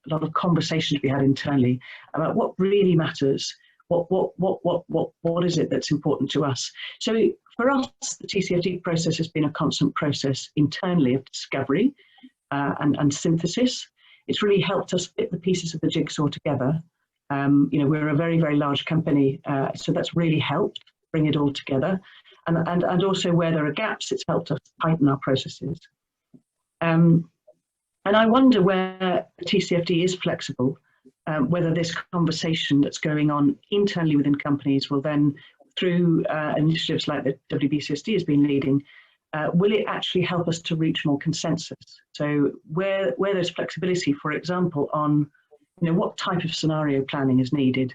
lot of conversation to be had internally about what really matters, what is it that's important to us. So for us, the TCFD process has been a constant process internally of discovery and synthesis. It's really helped us fit the pieces of the jigsaw together. We're a very, very large company, so that's really helped bring it all together. and also where there are gaps, it's helped us tighten our processes. And I wonder where TCFD is flexible, whether this conversation that's going on internally within companies will then, through initiatives like the WBCSD has been leading, will it actually help us to reach more consensus? So where there's flexibility, for example, on what type of scenario planning is needed,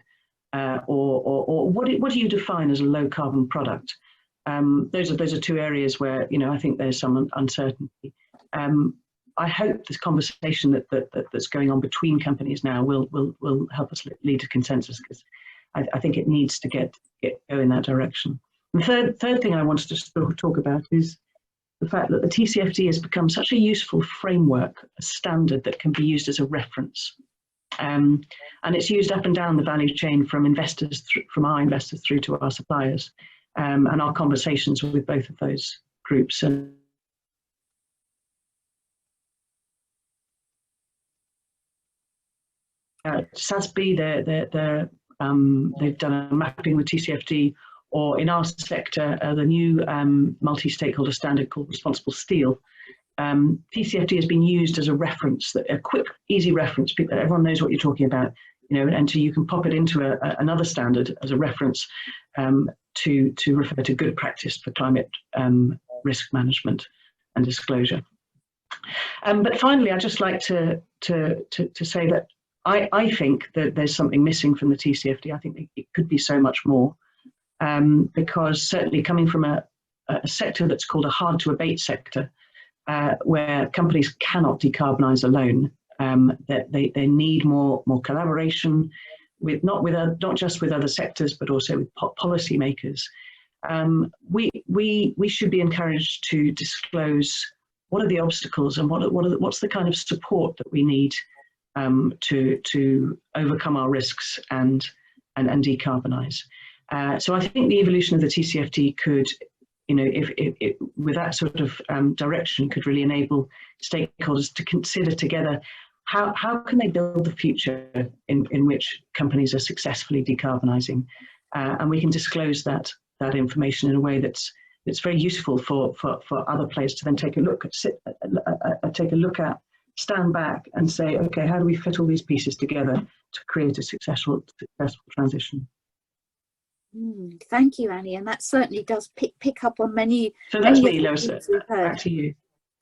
or what do you define as a low carbon product? Those are two areas where I think there's some uncertainty. I hope this conversation that's going on between companies now will help us lead to consensus, because I think it needs to go in that direction. The third thing I wanted to talk about is the fact that the TCFD has become such a useful framework, a standard that can be used as a reference. And it's used up and down the value chain from investors, from our investors through to our suppliers, and our conversations with both of those groups. And SASB, they've done a mapping with TCFD, or in our sector, the new multi-stakeholder standard called Responsible Steel. TCFD has been used as a reference, a quick, easy reference. Everyone knows what you're talking about, and so you can pop it into another standard as a reference to refer to good practice for climate risk management and disclosure. But finally, I'd just like to say that I think that there's something missing from the TCFD. I think it could be so much more, because certainly coming from a sector that's called a hard to abate sector, where companies cannot decarbonise alone, that they need more collaboration with not just with other sectors, but also with policy makers. We should be encouraged to disclose what are the obstacles and what's the kind of support that we need to overcome our risks and decarbonise. So I think the evolution of the TCFD could, if with that sort of direction, could really enable stakeholders to consider together how can they build the future in which companies are successfully decarbonising, and we can disclose that information in a way that's very useful for other players to then take a look at, stand back and say, okay, how do we fit all these pieces together to create a successful transition? Thank you, Annie, and that certainly does pick up on many. So that's me, Lois. Back to you.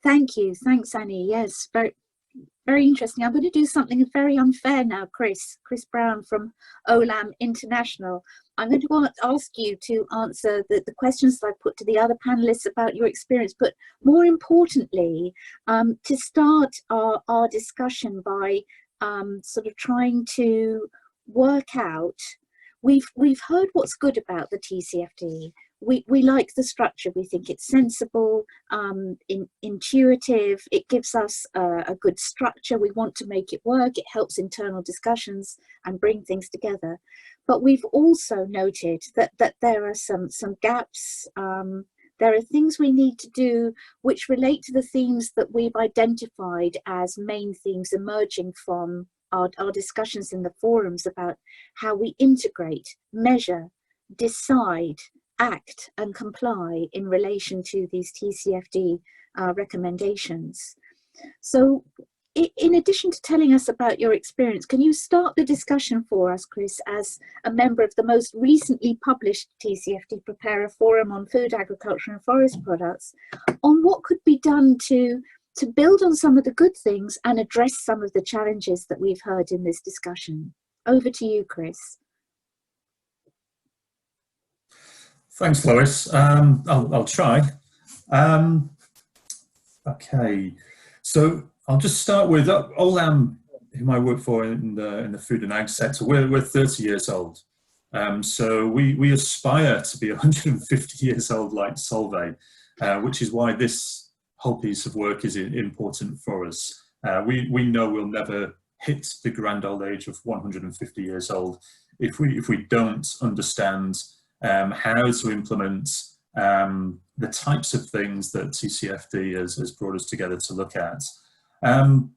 Thank you, thanks, Annie. Yes, very interesting. I'm going to do something very unfair now, Chris Brown from OLAM International. I'm going to ask you to answer the questions that I put to the other panelists about your experience, but more importantly, to start our discussion by sort of trying to work out. We've heard what's good about the TCFD. We like the structure. We think it's sensible, intuitive. It gives us a good structure. We want to make it work. It helps internal discussions and bring things together. But we've also noted that there are some gaps. There are things we need to do which relate to the themes that we've identified as main themes emerging from our discussions in the forums about how we integrate, measure, decide, act and comply in relation to these TCFD recommendations. So in addition to telling us about your experience, can you start the discussion for us, Chris, as a member of the most recently published TCFD Preparer Forum on Food, Agriculture and Forest Products, on what could be done to build on some of the good things and address some of the challenges that we've heard in this discussion? Over to you, Chris. Thanks, Lois. I'll try. Okay, so I'll just start with OLAM, whom I work for in the food and ag sector. We're 30 years old, so we aspire to be 150 years old like Solvay, which is why this whole piece of work is important for us. We know we'll never hit the grand old age of 150 years old if we don't understand how to implement the types of things that TCFD has brought us together to look at. I'm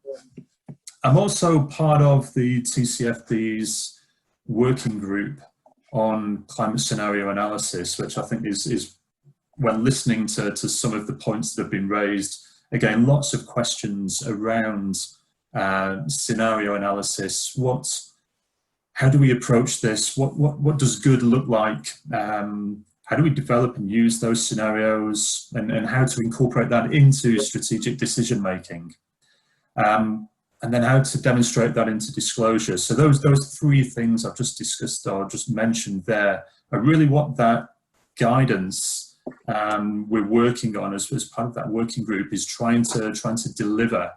also part of the TCFD's working group on climate scenario analysis, which I think is when listening to some of the points that have been raised, again, lots of questions around scenario analysis. How do we approach this? What does good look like? How do we develop and use those scenarios, and how to incorporate that into strategic decision making? And then how to demonstrate that into disclosure. So those three things I've just discussed or just mentioned there are really what that guidance we're working on as part of that working group is trying to deliver.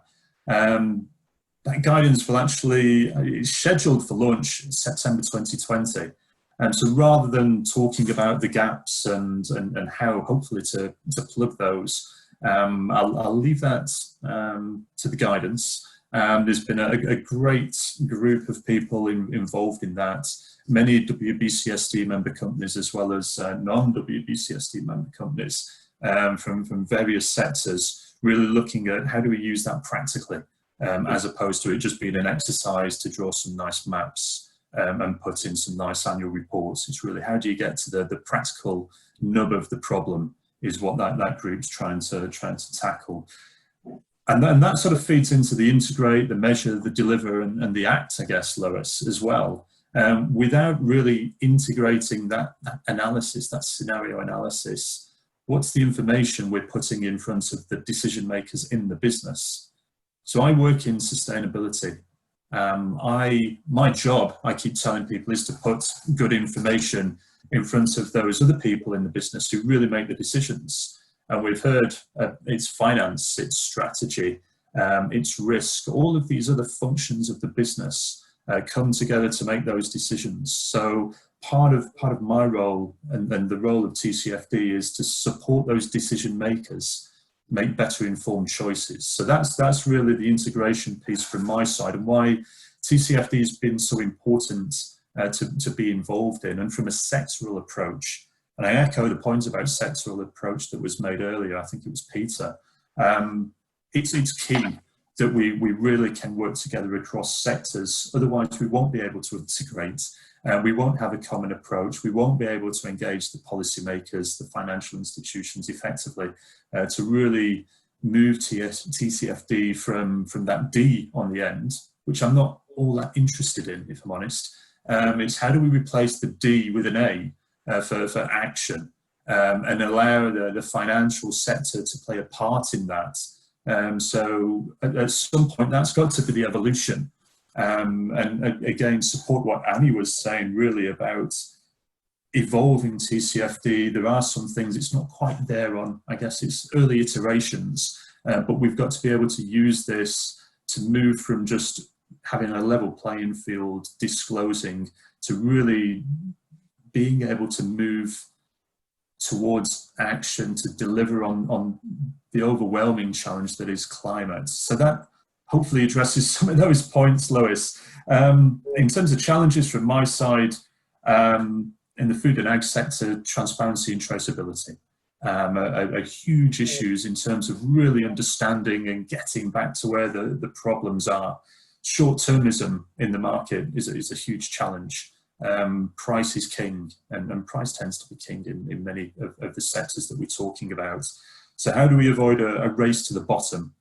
That guidance will actually is scheduled for launch in September 2020. So rather than talking about the gaps and how hopefully to plug those, I'll leave that to the guidance. There's been a great group of people involved in that. Many WBCSD member companies as well as non-WBCSD member companies from various sectors, really looking at how do we use that practically, as opposed to it just being an exercise to draw some nice maps and put in some nice annual reports. It's really how do you get to the practical nub of the problem is what that group's trying to tackle. And that sort of feeds into the integrate, the measure, the deliver, and the act, I guess, Lois, as well. Without really integrating that analysis, that scenario analysis, what's the information we're putting in front of the decision makers in the business? So I work in sustainability. My job, I keep telling people, is to put good information in front of those other people in the business who really make the decisions. And we've heard it's finance, it's strategy, it's risk, all of these other functions of the business come together to make those decisions. So part of my role and the role of TCFD is to support those decision makers make better informed choices. So that's really the integration piece from my side, and why TCFD has been so important to be involved in. And from a sectoral approach, and I echo the point about sectoral approach that was made earlier, I think it was Peter, it's key that we really can work together across sectors, otherwise we won't be able to integrate. We won't have a common approach. We won't be able to engage the policymakers, the financial institutions effectively to really move TCFD from that D on the end, which I'm not all that interested in, if I'm honest. It's how do we replace the D with an A for action and allow the financial sector to play a part in that. So at some point that's got to be the evolution. And again, support what Annie was saying really about evolving TCFD. There are some things it's not quite there on, I guess it's early iterations, but we've got to be able to use this to move from just having a level playing field, disclosing, to really being able to move towards action to deliver on the overwhelming challenge that is climate. So that hopefully addresses some of those points, Lois. In terms of challenges from my side, in the food and ag sector, transparency and traceability are huge issues in terms of really understanding and getting back to where the problems are. Short-termism in the market is a huge challenge. Price is king, and price tends to be king in many of the sectors that we're talking about. So how do we avoid a race to the bottom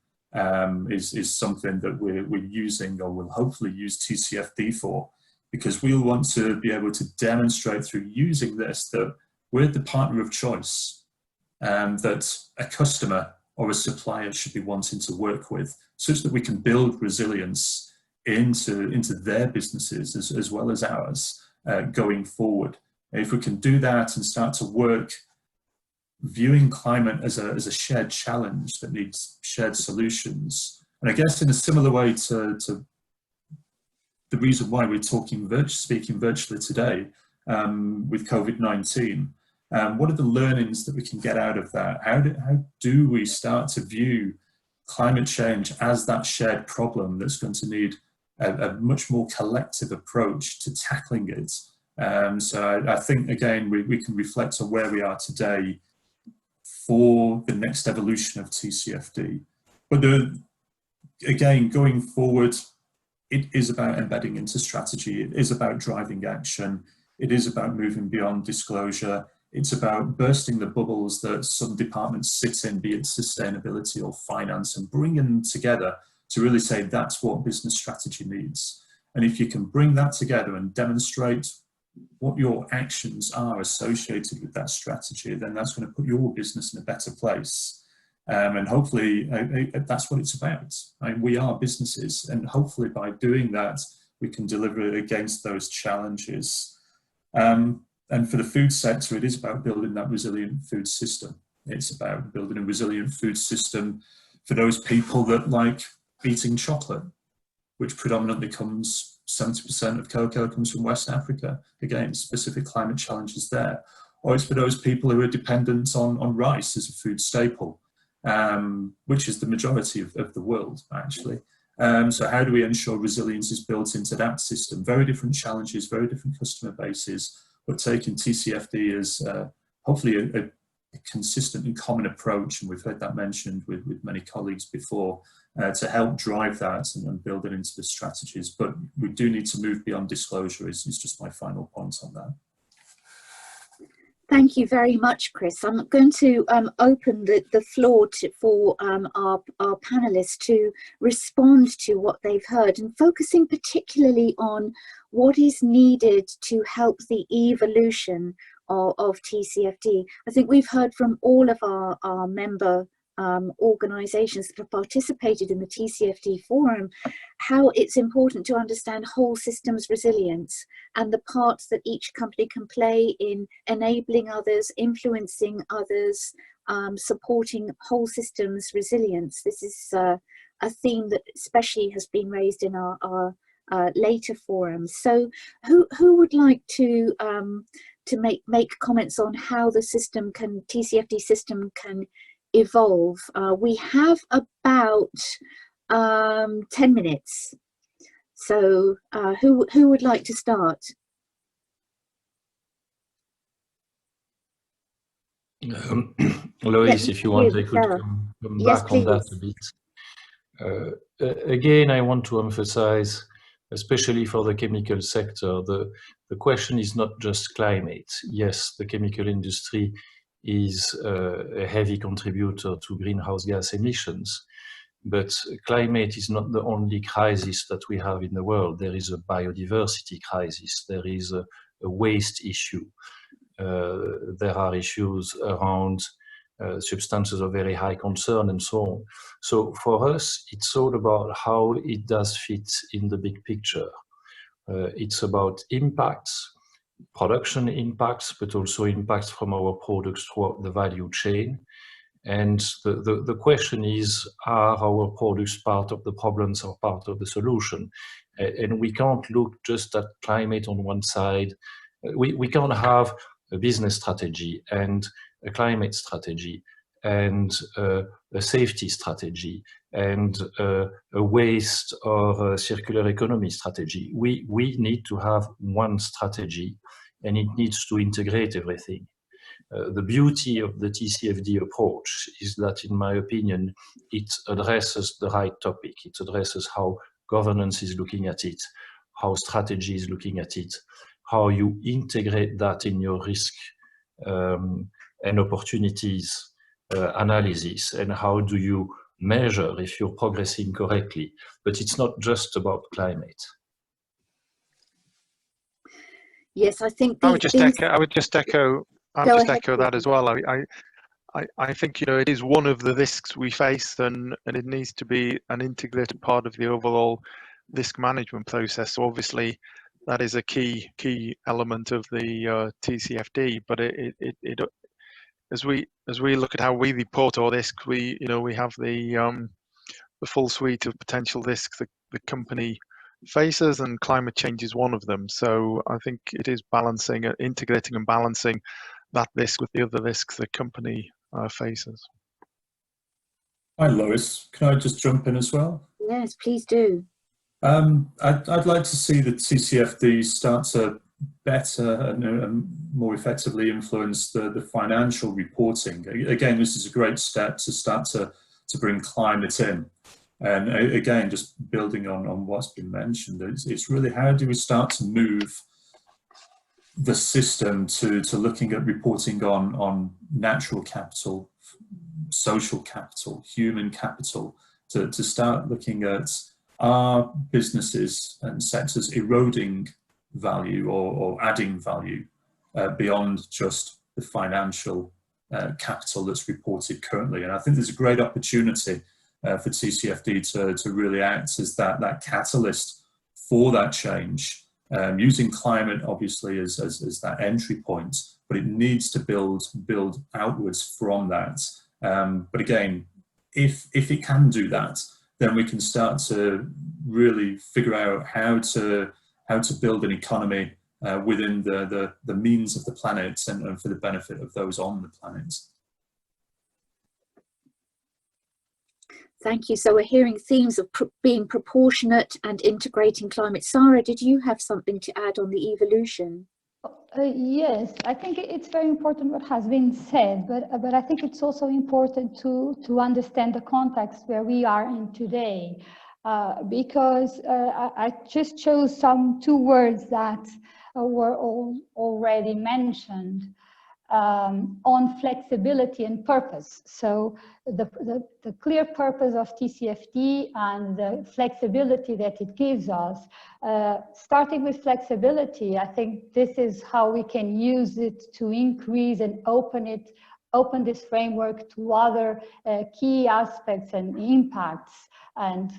is something that we're using, or will hopefully use TCFD for, because we'll want to be able to demonstrate through using this that we're the partner of choice, that a customer or a supplier should be wanting to work with, such that we can build resilience into their businesses as well as ours going forward. And if we can do that and start to work viewing climate as a shared challenge that needs shared solutions, and I guess in a similar way to the reason why we're speaking virtually today with COVID-19, what are the learnings that we can get out of that? How do we start to view climate change as that shared problem that's going to need a much more collective approach to tackling it? So I think, again, we can reflect on where we are today for the next evolution of TCFD. But again, going forward, it is about embedding into strategy. It is about driving action. It is about moving beyond disclosure. It's about bursting the bubbles that some departments sit in, be it sustainability or finance, and bringing them together to really say that's what business strategy needs. And if you can bring that together and demonstrate what your actions are associated with that strategy, then that's going to put your business in a better place. And hopefully that's what it's about. I mean, we are businesses, and hopefully by doing that, we can deliver against those challenges. And for the food sector, it is about building that resilient food system. It's about building a resilient food system for those people that like eating chocolate, which predominantly comes, 70% of cocoa comes from West Africa. Again, specific climate challenges there. Or it's for those people who are dependent on rice as a food staple, which is the majority of the world, actually. So how do we ensure resilience is built into that system? Very different challenges, very different customer bases, but taking TCFD as hopefully a consistent and common approach, and we've heard that mentioned with many colleagues before, to help drive that and build it into the strategies. But we do need to move beyond disclosure is just my final point on that. Thank you very much, Chris. I'm going to open the floor for our panelists to respond to what they've heard, and focusing particularly on what is needed to help the evolution of TCFD. I think we've heard from all of our member organisations that have participated in the TCFD forum how it's important to understand whole systems resilience and the parts that each company can play in enabling others, influencing others, supporting whole systems resilience. This is a theme that especially has been raised in our later forums. So who would like to make comments on how the system TCFD system can evolve? We have about 10 minutes. So who would like to start? Lois, if you want, I could come yes, back please. on that a bit. Again, I want to emphasize, especially for the chemical sector, the question is not just climate. Yes, the chemical industry is a heavy contributor to greenhouse gas emissions, but climate is not the only crisis that we have in the world. There is a biodiversity crisis, there is a waste issue, there are issues around substances of very high concern and so on. So for us, it's all about how it does fit in the big picture. It's about impacts, production impacts, but also impacts from our products throughout the value chain. And the question is, are our products part of the problems or part of the solution? And we can't look just at climate on one side. We can't have a business strategy and a climate strategy and a safety strategy and a waste or a circular economy strategy. We need to have one strategy, and it needs to integrate everything. The beauty of the TCFD approach is that, in my opinion, it addresses the right topic. It addresses how governance is looking at it, how strategy is looking at it, how you integrate that in your risk and opportunities analysis, and how do you measure if you're progressing correctly. But it's not just about climate. Yes, I think I would just echo that as well. I think, you know, it is one of the risks we face, and it needs to be an integrated part of the overall risk management process. So obviously, that is a key element of the TCFD. But as we look at how we report our risk, we have the full suite of potential risks that the company faces, and climate change is one of them. So I think it is integrating and balancing that risk with the other risks the company faces. Hi, Lois. Can I just jump in as well? Yes, please do. I'd like to see the TCFD start to better and more effectively influence the financial reporting. Again, this is a great step to start to bring climate in. And again, just building on what's been mentioned, it's really how do we start to move the system to looking at reporting on natural capital, social capital, human capital, to start looking at are businesses and sectors eroding value or adding value beyond just the financial capital that's reported currently. And I think there's a great opportunity for TCFD to really act as that catalyst for that change, using climate obviously as that entry point, but it needs to build outwards from that. But again, if it can do that, then we can start to really figure out how to build an economy within the means of the planet and for the benefit of those on the planet. Thank you. So we're hearing themes of being proportionate and integrating climate. Sarah, did you have something to add on the evolution? Yes, I think it's very important what has been said, but I think it's also important to understand the context where we are in today, because I just chose two words that were already mentioned. On flexibility and purpose. So the clear purpose of TCFD and the flexibility that it gives us, starting with flexibility, I think this is how we can use it to increase and open this framework to other key aspects and impacts and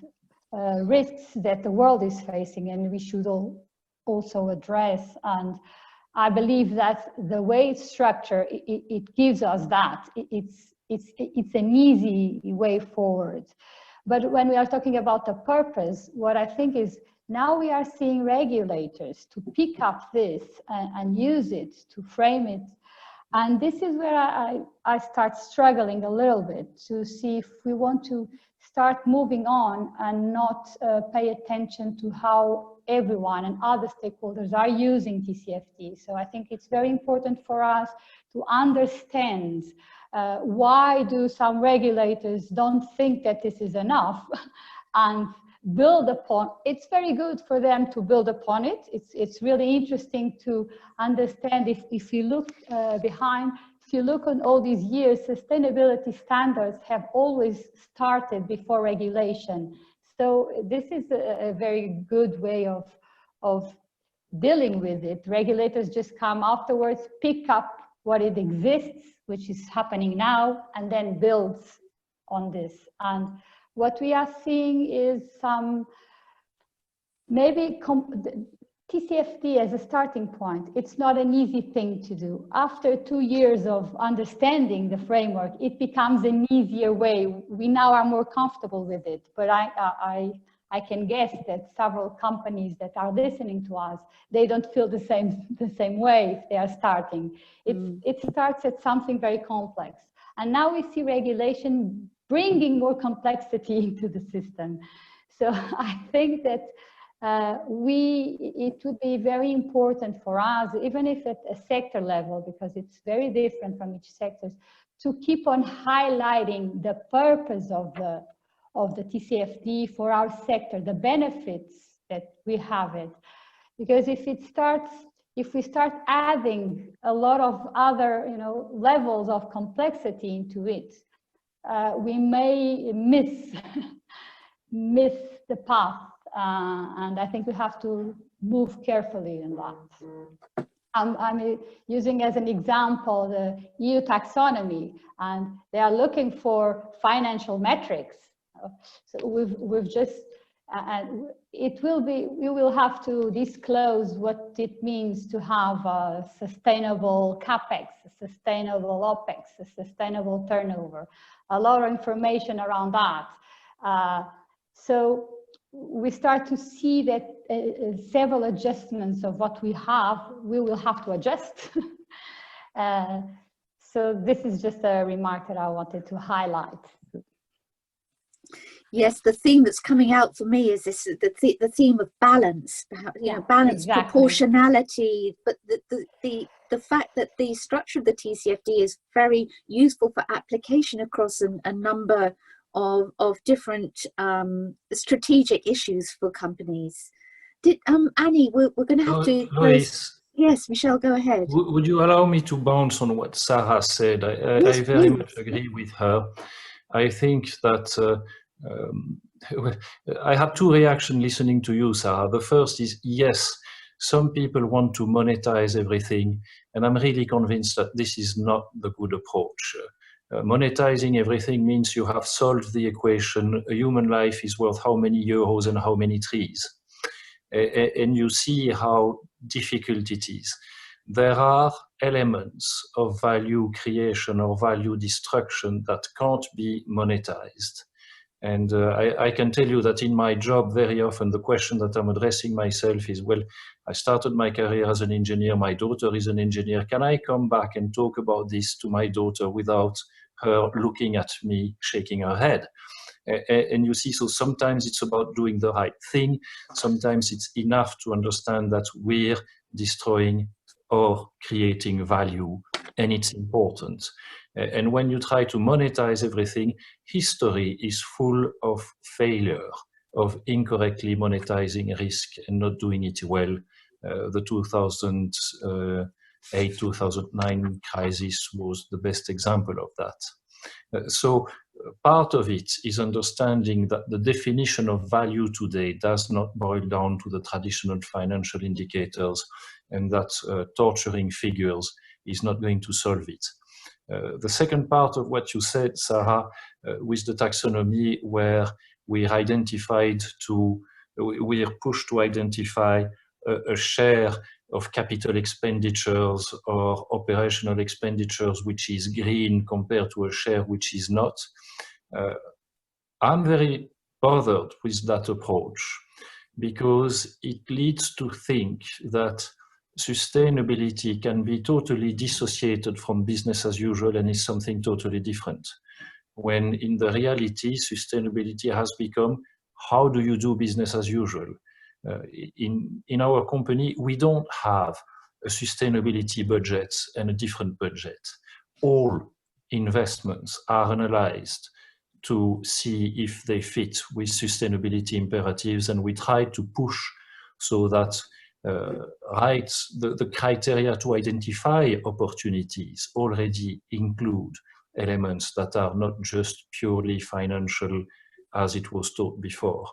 risks that the world is facing, and we should also address. And I believe that the way it's structured, it gives us that. It's an easy way forward. But when we are talking about the purpose, what I think is now we are seeing regulators to pick up this and use it to frame it. And this is where I start struggling a little bit to see if we want to start moving on and not pay attention to how everyone and other stakeholders are using TCFD. So I think it's very important for us to understand why do some regulators don't think that this is enough and build upon. It's very good for them to build upon it. It's really interesting to understand if you look behind. If you look on all these years, sustainability standards have always started before regulation. So this is a very good way of dealing with it. Regulators just come afterwards, pick up what it exists, which is happening now, and then builds on this. And what we are seeing is some, maybe TCFD as a starting point, it's not an easy thing to do. After 2 years of understanding the framework, it becomes an easier way. We now are more comfortable with it, but I can guess that several companies that are listening to us, they don't feel the same way if they are starting. It starts at something very complex. And now we see regulation bringing more complexity into the system. So I think that it would be very important for us, even if at a sector level, because it's very different from each sector, to keep on highlighting the purpose of the TCFD for our sector, the benefits that we have it. Because if we start adding a lot of other levels of complexity into it, we may miss the path. And I think we have to move carefully in that. I'm using as an example the EU taxonomy, and they are looking for financial metrics. So we've just, and we will have to disclose what it means to have a sustainable CapEx, a sustainable OpEx, a sustainable turnover, a lot of information around that. So we start to see that several adjustments of what we will have to adjust. So this is just a remark that I wanted to highlight. Yes, the theme that's coming out for me is this: the theme of balance. Balance, exactly. Proportionality, but the fact that the structure of the TCFD is very useful for application across a number of different strategic issues for companies. Annie, we're going to have to Louise, Yes, Michelle, go ahead. Would you allow me to bounce on what Sarah said? Yes, I very please. much agree with her. I think that I had two reactions listening to you, Sarah. The first is, yes, some people want to monetize everything, and I'm really convinced that this is not the good approach. Monetizing everything means you have solved the equation. A human life is worth how many euros and how many trees. And you see how difficult it is. There are elements of value creation or value destruction that can't be monetized. And I can tell you that in my job, very often the question that I'm addressing myself is, well, I started my career as an engineer, my daughter is an engineer. Can I come back and talk about this to my daughter without her looking at me, shaking her head? And you see, so sometimes it's about doing the right thing. Sometimes it's enough to understand that we're destroying or creating value, and it's important. And when you try to monetize everything, history is full of failure, of incorrectly monetizing risk and not doing it well. The 2008-2009 crisis was the best example of that. So part of it is understanding that the definition of value today does not boil down to the traditional financial indicators, and that torturing figures is not going to solve it. The second part of what you said, Sarah, with the taxonomy, where we're pushed to identify a share of capital expenditures or operational expenditures which is green compared to a share which is not. I'm very bothered with that approach because it leads to think that sustainability can be totally dissociated from business as usual and is something totally different. When in the reality, sustainability has become, how do you do business as usual? In our company, we don't have a sustainability budget and a different budget. All investments are analyzed to see if they fit with sustainability imperatives, and we try to push so that the criteria to identify opportunities already include elements that are not just purely financial as it was taught before.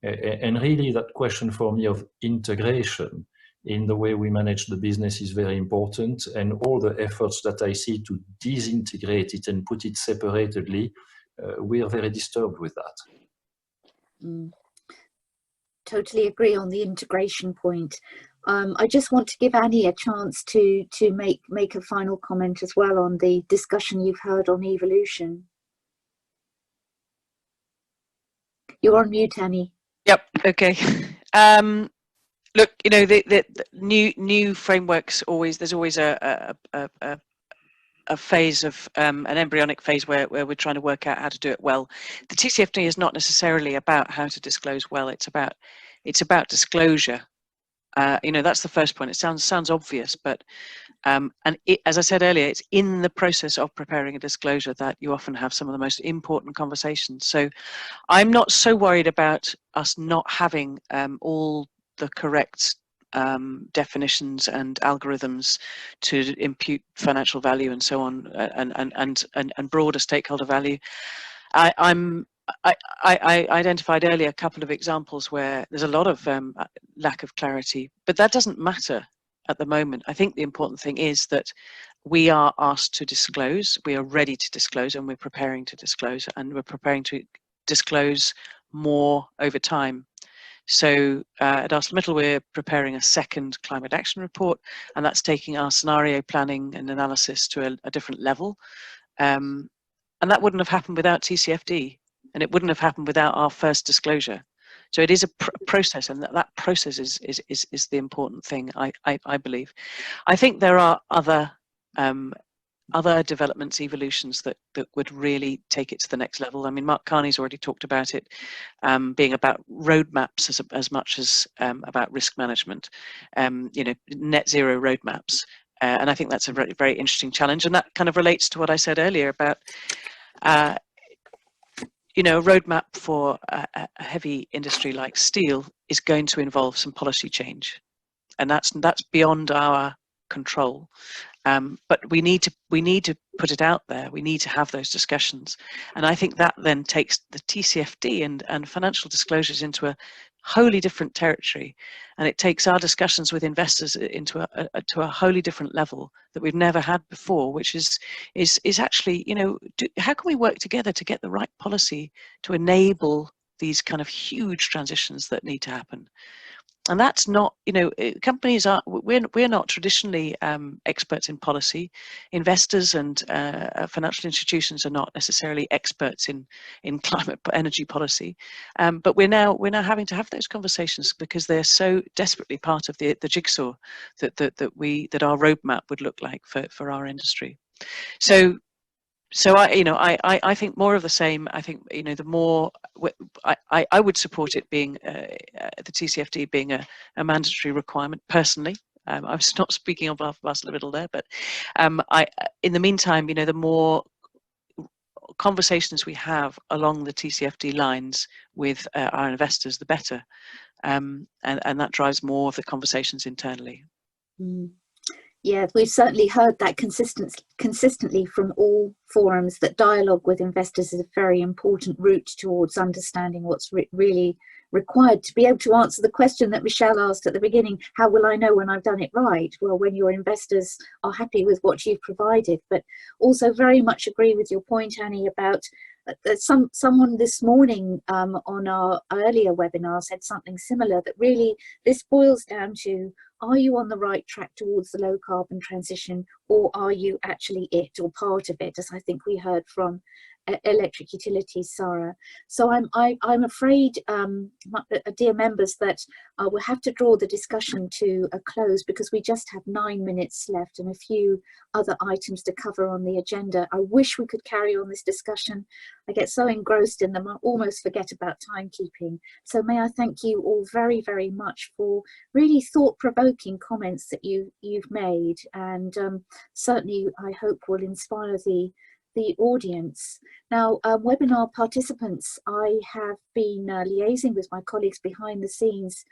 And really that question for me of integration in the way we manage the business is very important, and all the efforts that I see to disintegrate it and put it separately, we are very disturbed with that. Totally agree on the integration point. I just want to give Annie a chance to make a final comment as well on the discussion you've heard on evolution. You're on mute, Annie. Yep. Okay. Look, you know, the new frameworks there's always a phase of an embryonic phase where we're trying to work out how to do it well. The TCFD is not necessarily about how to disclose well. It's about disclosure. You know, that's the first point. It sounds obvious, but as I said earlier, it's in the process of preparing a disclosure that you often have some of the most important conversations. So I'm not so worried about us not having all the correct definitions and algorithms to impute financial value and so on, and broader stakeholder value. I identified earlier a couple of examples where there's a lot of lack of clarity, but that doesn't matter at the moment. I think the important thing is that we are asked to disclose, we are ready to disclose, and we're preparing to disclose, and we're preparing to disclose more over time. So at ArcelorMittal, we're preparing a second climate action report, and that's taking our scenario planning and analysis to a different level. And that wouldn't have happened without TCFD, and it wouldn't have happened without our first disclosure. So it is a process, and that process is the important thing, I believe. I think there are other developments, evolutions that would really take it to the next level. I mean, Mark Carney's already talked about it being about roadmaps as much as about risk management, you know, net zero roadmaps. And I think that's a very, very interesting challenge. And that kind of relates to what I said earlier about, you know, a roadmap for a heavy industry like steel is going to involve some policy change. and that's beyond our control. But we need to put it out there. We need to have those discussions, and I think that then takes the TCFD and financial disclosures into a wholly different territory, and it takes our discussions with investors into a wholly different level that we've never had before, which is actually, you know, how can we work together to get the right policy to enable these kind of huge transitions that need to happen. And that's not, you know, companies are, we're not traditionally experts in policy. Investors and financial institutions are not necessarily experts in climate energy policy. But we're now having to have those conversations because they're so desperately part of the jigsaw that our roadmap would look like for our industry. So I think more of the same. I think, you know, the more I would support it being the TCFD being a mandatory requirement personally. I was not speaking on behalf of us a little there, but in the meantime, you know, the more conversations we have along the TCFD lines with our investors, the better, and that drives more of the conversations internally. Mm. Yeah, we've certainly heard that consistently from all forums, that dialogue with investors is a very important route towards understanding what's really required to be able to answer the question that Michelle asked at the beginning: how will I know when I've done it right? Well, when your investors are happy with what you've provided. But also very much agree with your point, Annie, about someone this morning on our earlier webinar said something similar, that really this boils down to, are you on the right track towards the low carbon transition, or are you actually it or part of it, as I think we heard from electric utilities, Sarah. So I'm afraid, dear members, that we'll have to draw the discussion to a close because we just have 9 minutes left and a few other items to cover on the agenda. I wish we could carry on this discussion. I get so engrossed in them, I almost forget about timekeeping. So may I thank you all very, very much for really thought-provoking comments that you've made, and certainly I hope will inspire the audience. Now, webinar participants, I have been liaising with my colleagues behind the scenes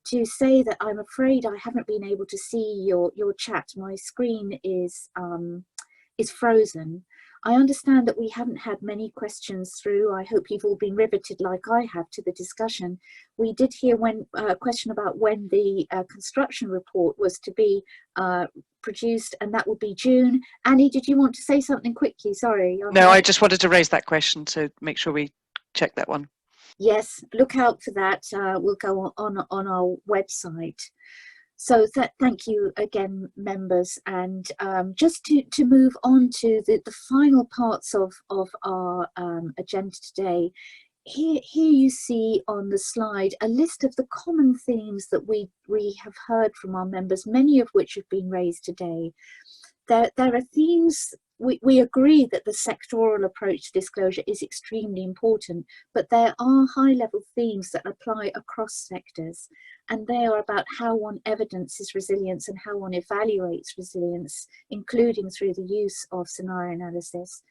to say that I'm afraid I haven't been able to see your chat. My screen is frozen. I understand that we haven't had many questions through. I hope you've all been riveted like I have to the discussion. We did hear a question about when the construction report was to be produced, and that would be June. Annie, did you want to say something quickly? Sorry. No, I just wanted to raise that question to make sure we check that one. Yes, look out for that. We'll go on our website. So thank you again, members, and just to move on to the final parts of our agenda today. Here you see on the slide a list of the common themes that we have heard from our members, many of which have been raised today. There are themes. We agree that the sectoral approach to disclosure is extremely important, but there are high-level themes that apply across sectors, and they are about how one evidences resilience and how one evaluates resilience, including through the use of scenario analysis.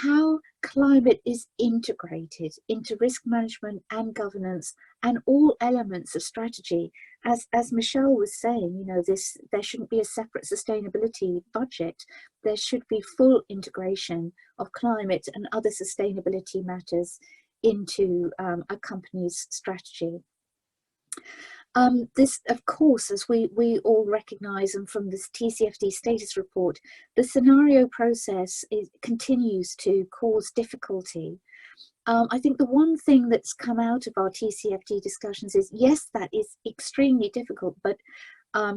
How climate is integrated into risk management and governance and all elements of strategy. As Michelle was saying, you know, there shouldn't be a separate sustainability budget. There should be full integration of climate and other sustainability matters into a company's strategy. This, of course, as we all recognise, and from this TCFD status report, the scenario process continues to cause difficulty. I think the one thing that's come out of our TCFD discussions is, yes, that is extremely difficult, but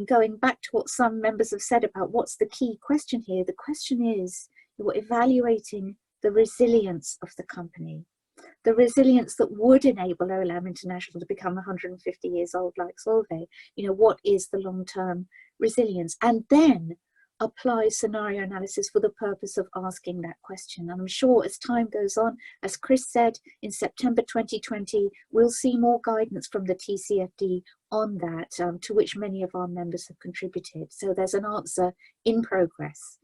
going back to what some members have said about what's the key question here, the question is, you're evaluating the resilience of the company. The resilience that would enable Olam International to become 150 years old like Solvay. You know, what is the long-term resilience? And then apply scenario analysis for the purpose of asking that question. And I'm sure as time goes on, as Chris said, in September 2020, we'll see more guidance from the TCFD on that, to which many of our members have contributed. So there's an answer in progress.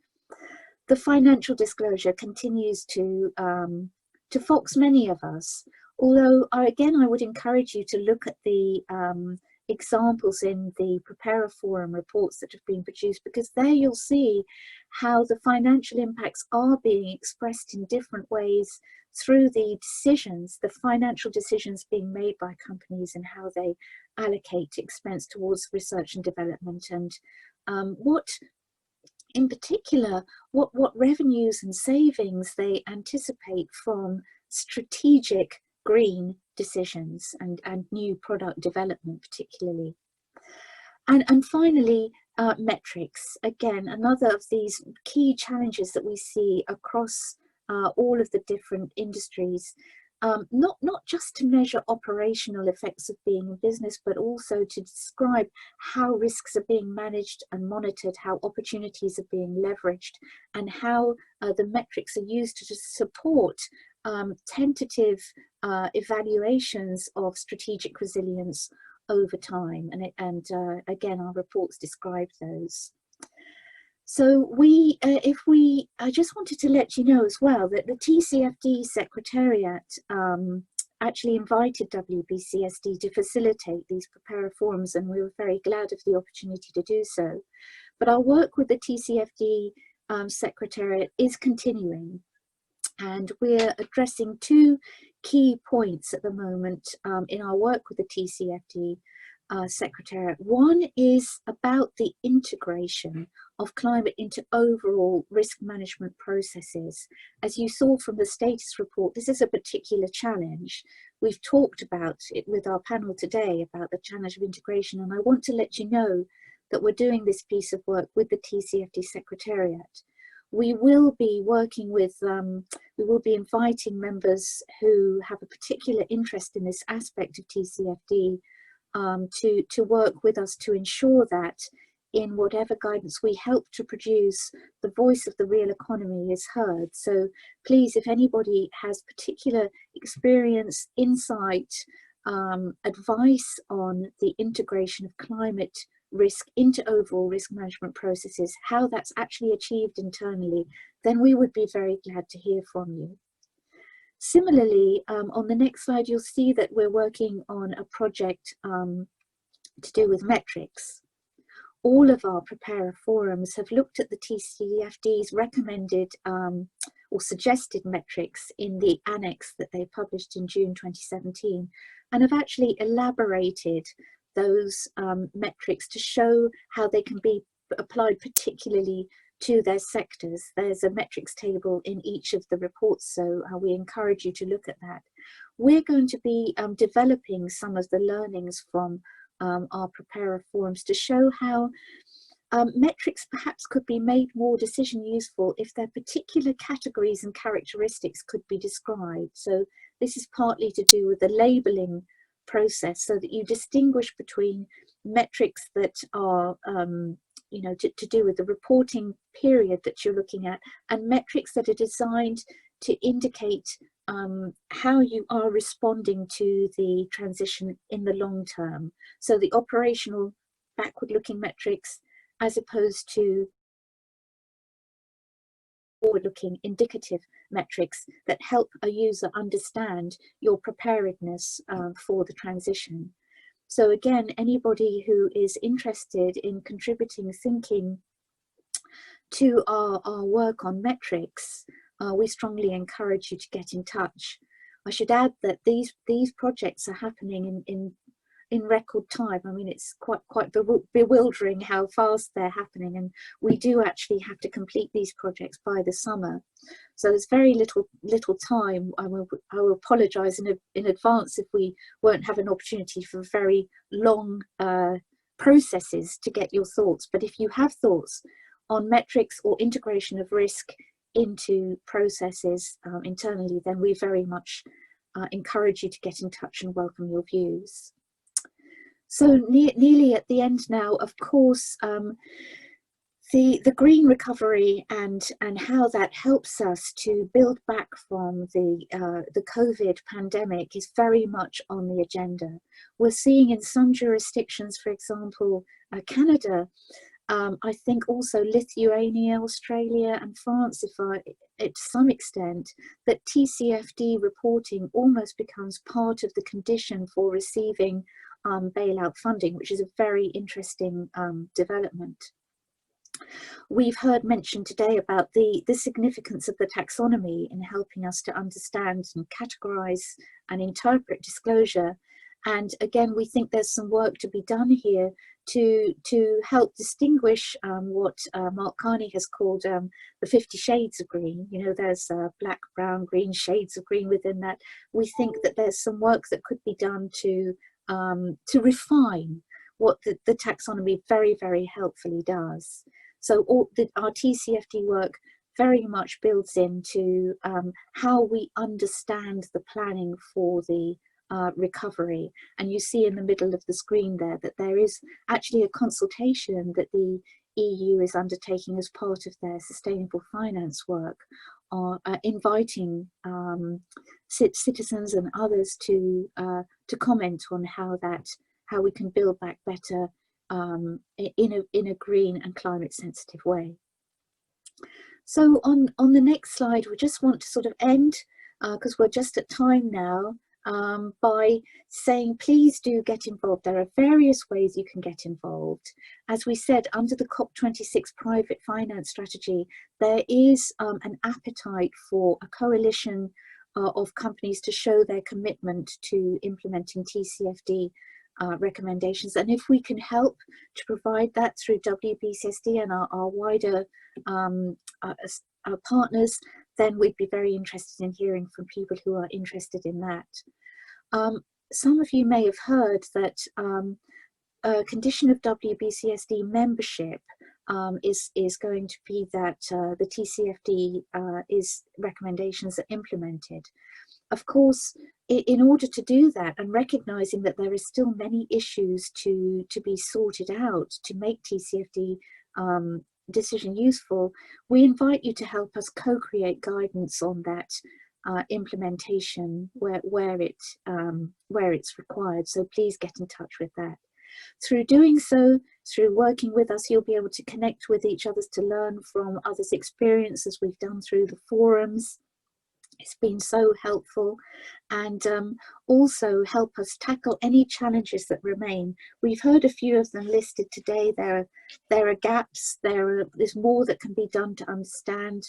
The financial disclosure continues to fox many of us, although again I would encourage you to look at the examples in the Preparer Forum reports that have been produced, because there you'll see how the financial impacts are being expressed in different ways through the decisions, the financial decisions being made by companies and how they allocate expense towards research and development, and what in particular, what revenues and savings they anticipate from strategic green decisions and new product development particularly. And finally, metrics. Again, another of these key challenges that we see across all of the different industries, not just to measure operational effects of being in business, but also to describe how risks are being managed and monitored, how opportunities are being leveraged, and how the metrics are used to support tentative evaluations of strategic resilience over time. And again, our reports describe those. So I just wanted to let you know as well that the TCFD Secretariat actually invited WBCSD to facilitate these preparer forums, and we were very glad of the opportunity to do so. But our work with the TCFD Secretariat is continuing, and we're addressing two key points at the moment in our work with the TCFD Secretariat. One is about the integration of climate into overall risk management processes. As you saw from the status report, this is a particular challenge. We've talked about it with our panel today about the challenge of integration, and I want to let you know that we're doing this piece of work with the TCFD Secretariat. We will be working with, we will be inviting members who have a particular interest in this aspect of TCFD to work with us to ensure that in whatever guidance we help to produce, the voice of the real economy is heard. So please, if anybody has particular experience, insight, advice on the integration of climate risk into overall risk management processes, how that's actually achieved internally, then we would be very glad to hear from you. Similarly, on the next slide, you'll see that we're working on a project to do with metrics. All of our preparer forums have looked at the TCFD's recommended or suggested metrics in the annex that they published in June 2017, and have actually elaborated those metrics to show how they can be applied particularly to their sectors. There's a metrics table in each of the reports, so we encourage you to look at that. We're going to be developing some of the learnings from our preparer forums to show how metrics perhaps could be made more decision useful if their particular categories and characteristics could be described. So this is partly to do with the labeling process, so that you distinguish between metrics that are you know, to do with the reporting period that you're looking at, and metrics that are designed to indicate how you are responding to the transition in the long term. So the operational backward-looking metrics as opposed to forward-looking indicative metrics that help a user understand your preparedness for the transition. So again, anybody who is interested in contributing thinking to our work on metrics, we strongly encourage you to get in touch. I should add that these projects are happening in record time. I mean, it's quite bewildering how fast they're happening, and we do actually have to complete these projects by the summer. So there's very little time. I will apologise in advance if we won't have an opportunity for very long processes to get your thoughts. But if you have thoughts on metrics or integration of risk into processes internally, then we very much encourage you to get in touch and welcome your views. So nearly at the end now, of course, the green recovery and how that helps us to build back from the COVID pandemic is very much on the agenda. We're seeing in some jurisdictions, for example, Canada, I think also Lithuania, Australia and France, to some extent, that TCFD reporting almost becomes part of the condition for receiving bailout funding, which is a very interesting development. We've heard mentioned today about the significance of the taxonomy in helping us to understand and categorize and interpret disclosure. And again, we think there's some work to be done here to help distinguish what Mark Carney has called the 50 shades of green. You know, there's black, brown, green, shades of green within that. We think that there's some work that could be done to refine what the taxonomy very, very helpfully does. So our TCFD work very much builds into how we understand the planning for the recovery. And you see in the middle of the screen there that there is actually a consultation that the EU is undertaking as part of their sustainable finance work, inviting citizens and others to comment on how we can build back better in a green and climate sensitive way. So on the next slide, we just want to sort of end, because we're just at time now, by saying please do get involved. There are various ways you can get involved. As we said, under the COP26 private finance strategy, there is an appetite for a coalition of companies to show their commitment to implementing TCFD recommendations. And if we can help to provide that through WBCSD and our wider our partners, then we'd be very interested in hearing from people who are interested in that. Some of you may have heard that a condition of WBCSD membership is going to be that the TCFD recommendations are implemented. Of course, in order to do that, and recognizing that there are still many issues to be sorted out to make TCFD decision useful, we invite you to help us co-create guidance on that implementation where it's required. So please get in touch with that. Through doing so, through working with us, you'll be able to connect with each other to learn from others' experiences we've done through the forums. It's been so helpful, and also help us tackle any challenges that remain. We've heard a few of them listed today. There are gaps, there's more that can be done to understand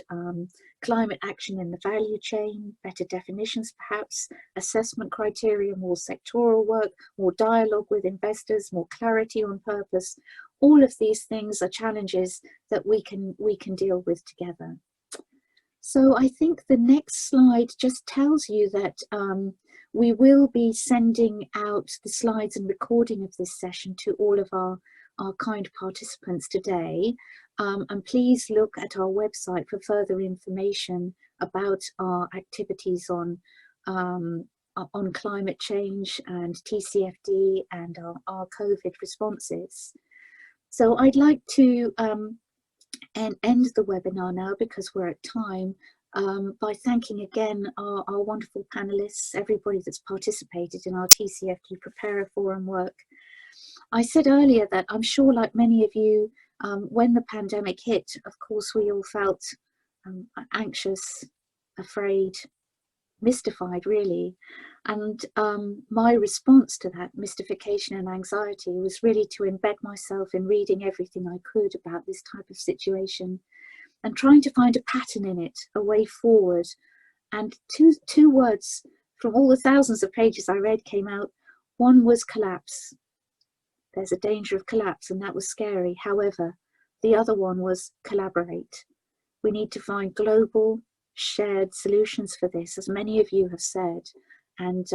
climate action in the value chain, better definitions perhaps, assessment criteria, more sectoral work, more dialogue with investors, more clarity on purpose. All of these things are challenges that we can deal with together. So I think the next slide just tells you that we will be sending out the slides and recording of this session to all of our kind participants today. And please look at our website for further information about our activities on climate change and TCFD and our COVID responses. So I'd like to and end the webinar now, because we're at time, by thanking again our wonderful panelists, everybody that's participated in our TCFD Preparer Forum work. I said earlier that I'm sure, like many of you, when the pandemic hit, of course, we all felt anxious, afraid, mystified really. And my response to that mystification and anxiety was really to embed myself in reading everything I could about this type of situation and trying to find a pattern in it, a way forward. And two words from all the thousands of pages I read came out. One was collapse. There's a danger of collapse, and that was scary. However, the other one was collaborate. We need to find global shared solutions for this, as many of you have said. And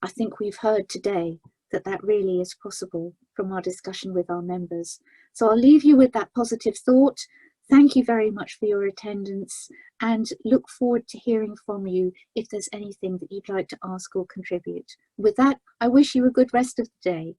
I think we've heard today that that really is possible from our discussion with our members. So I'll leave you with that positive thought. Thank you very much for your attendance, and look forward to hearing from you if there's anything that you'd like to ask or contribute. With that, I wish you a good rest of the day.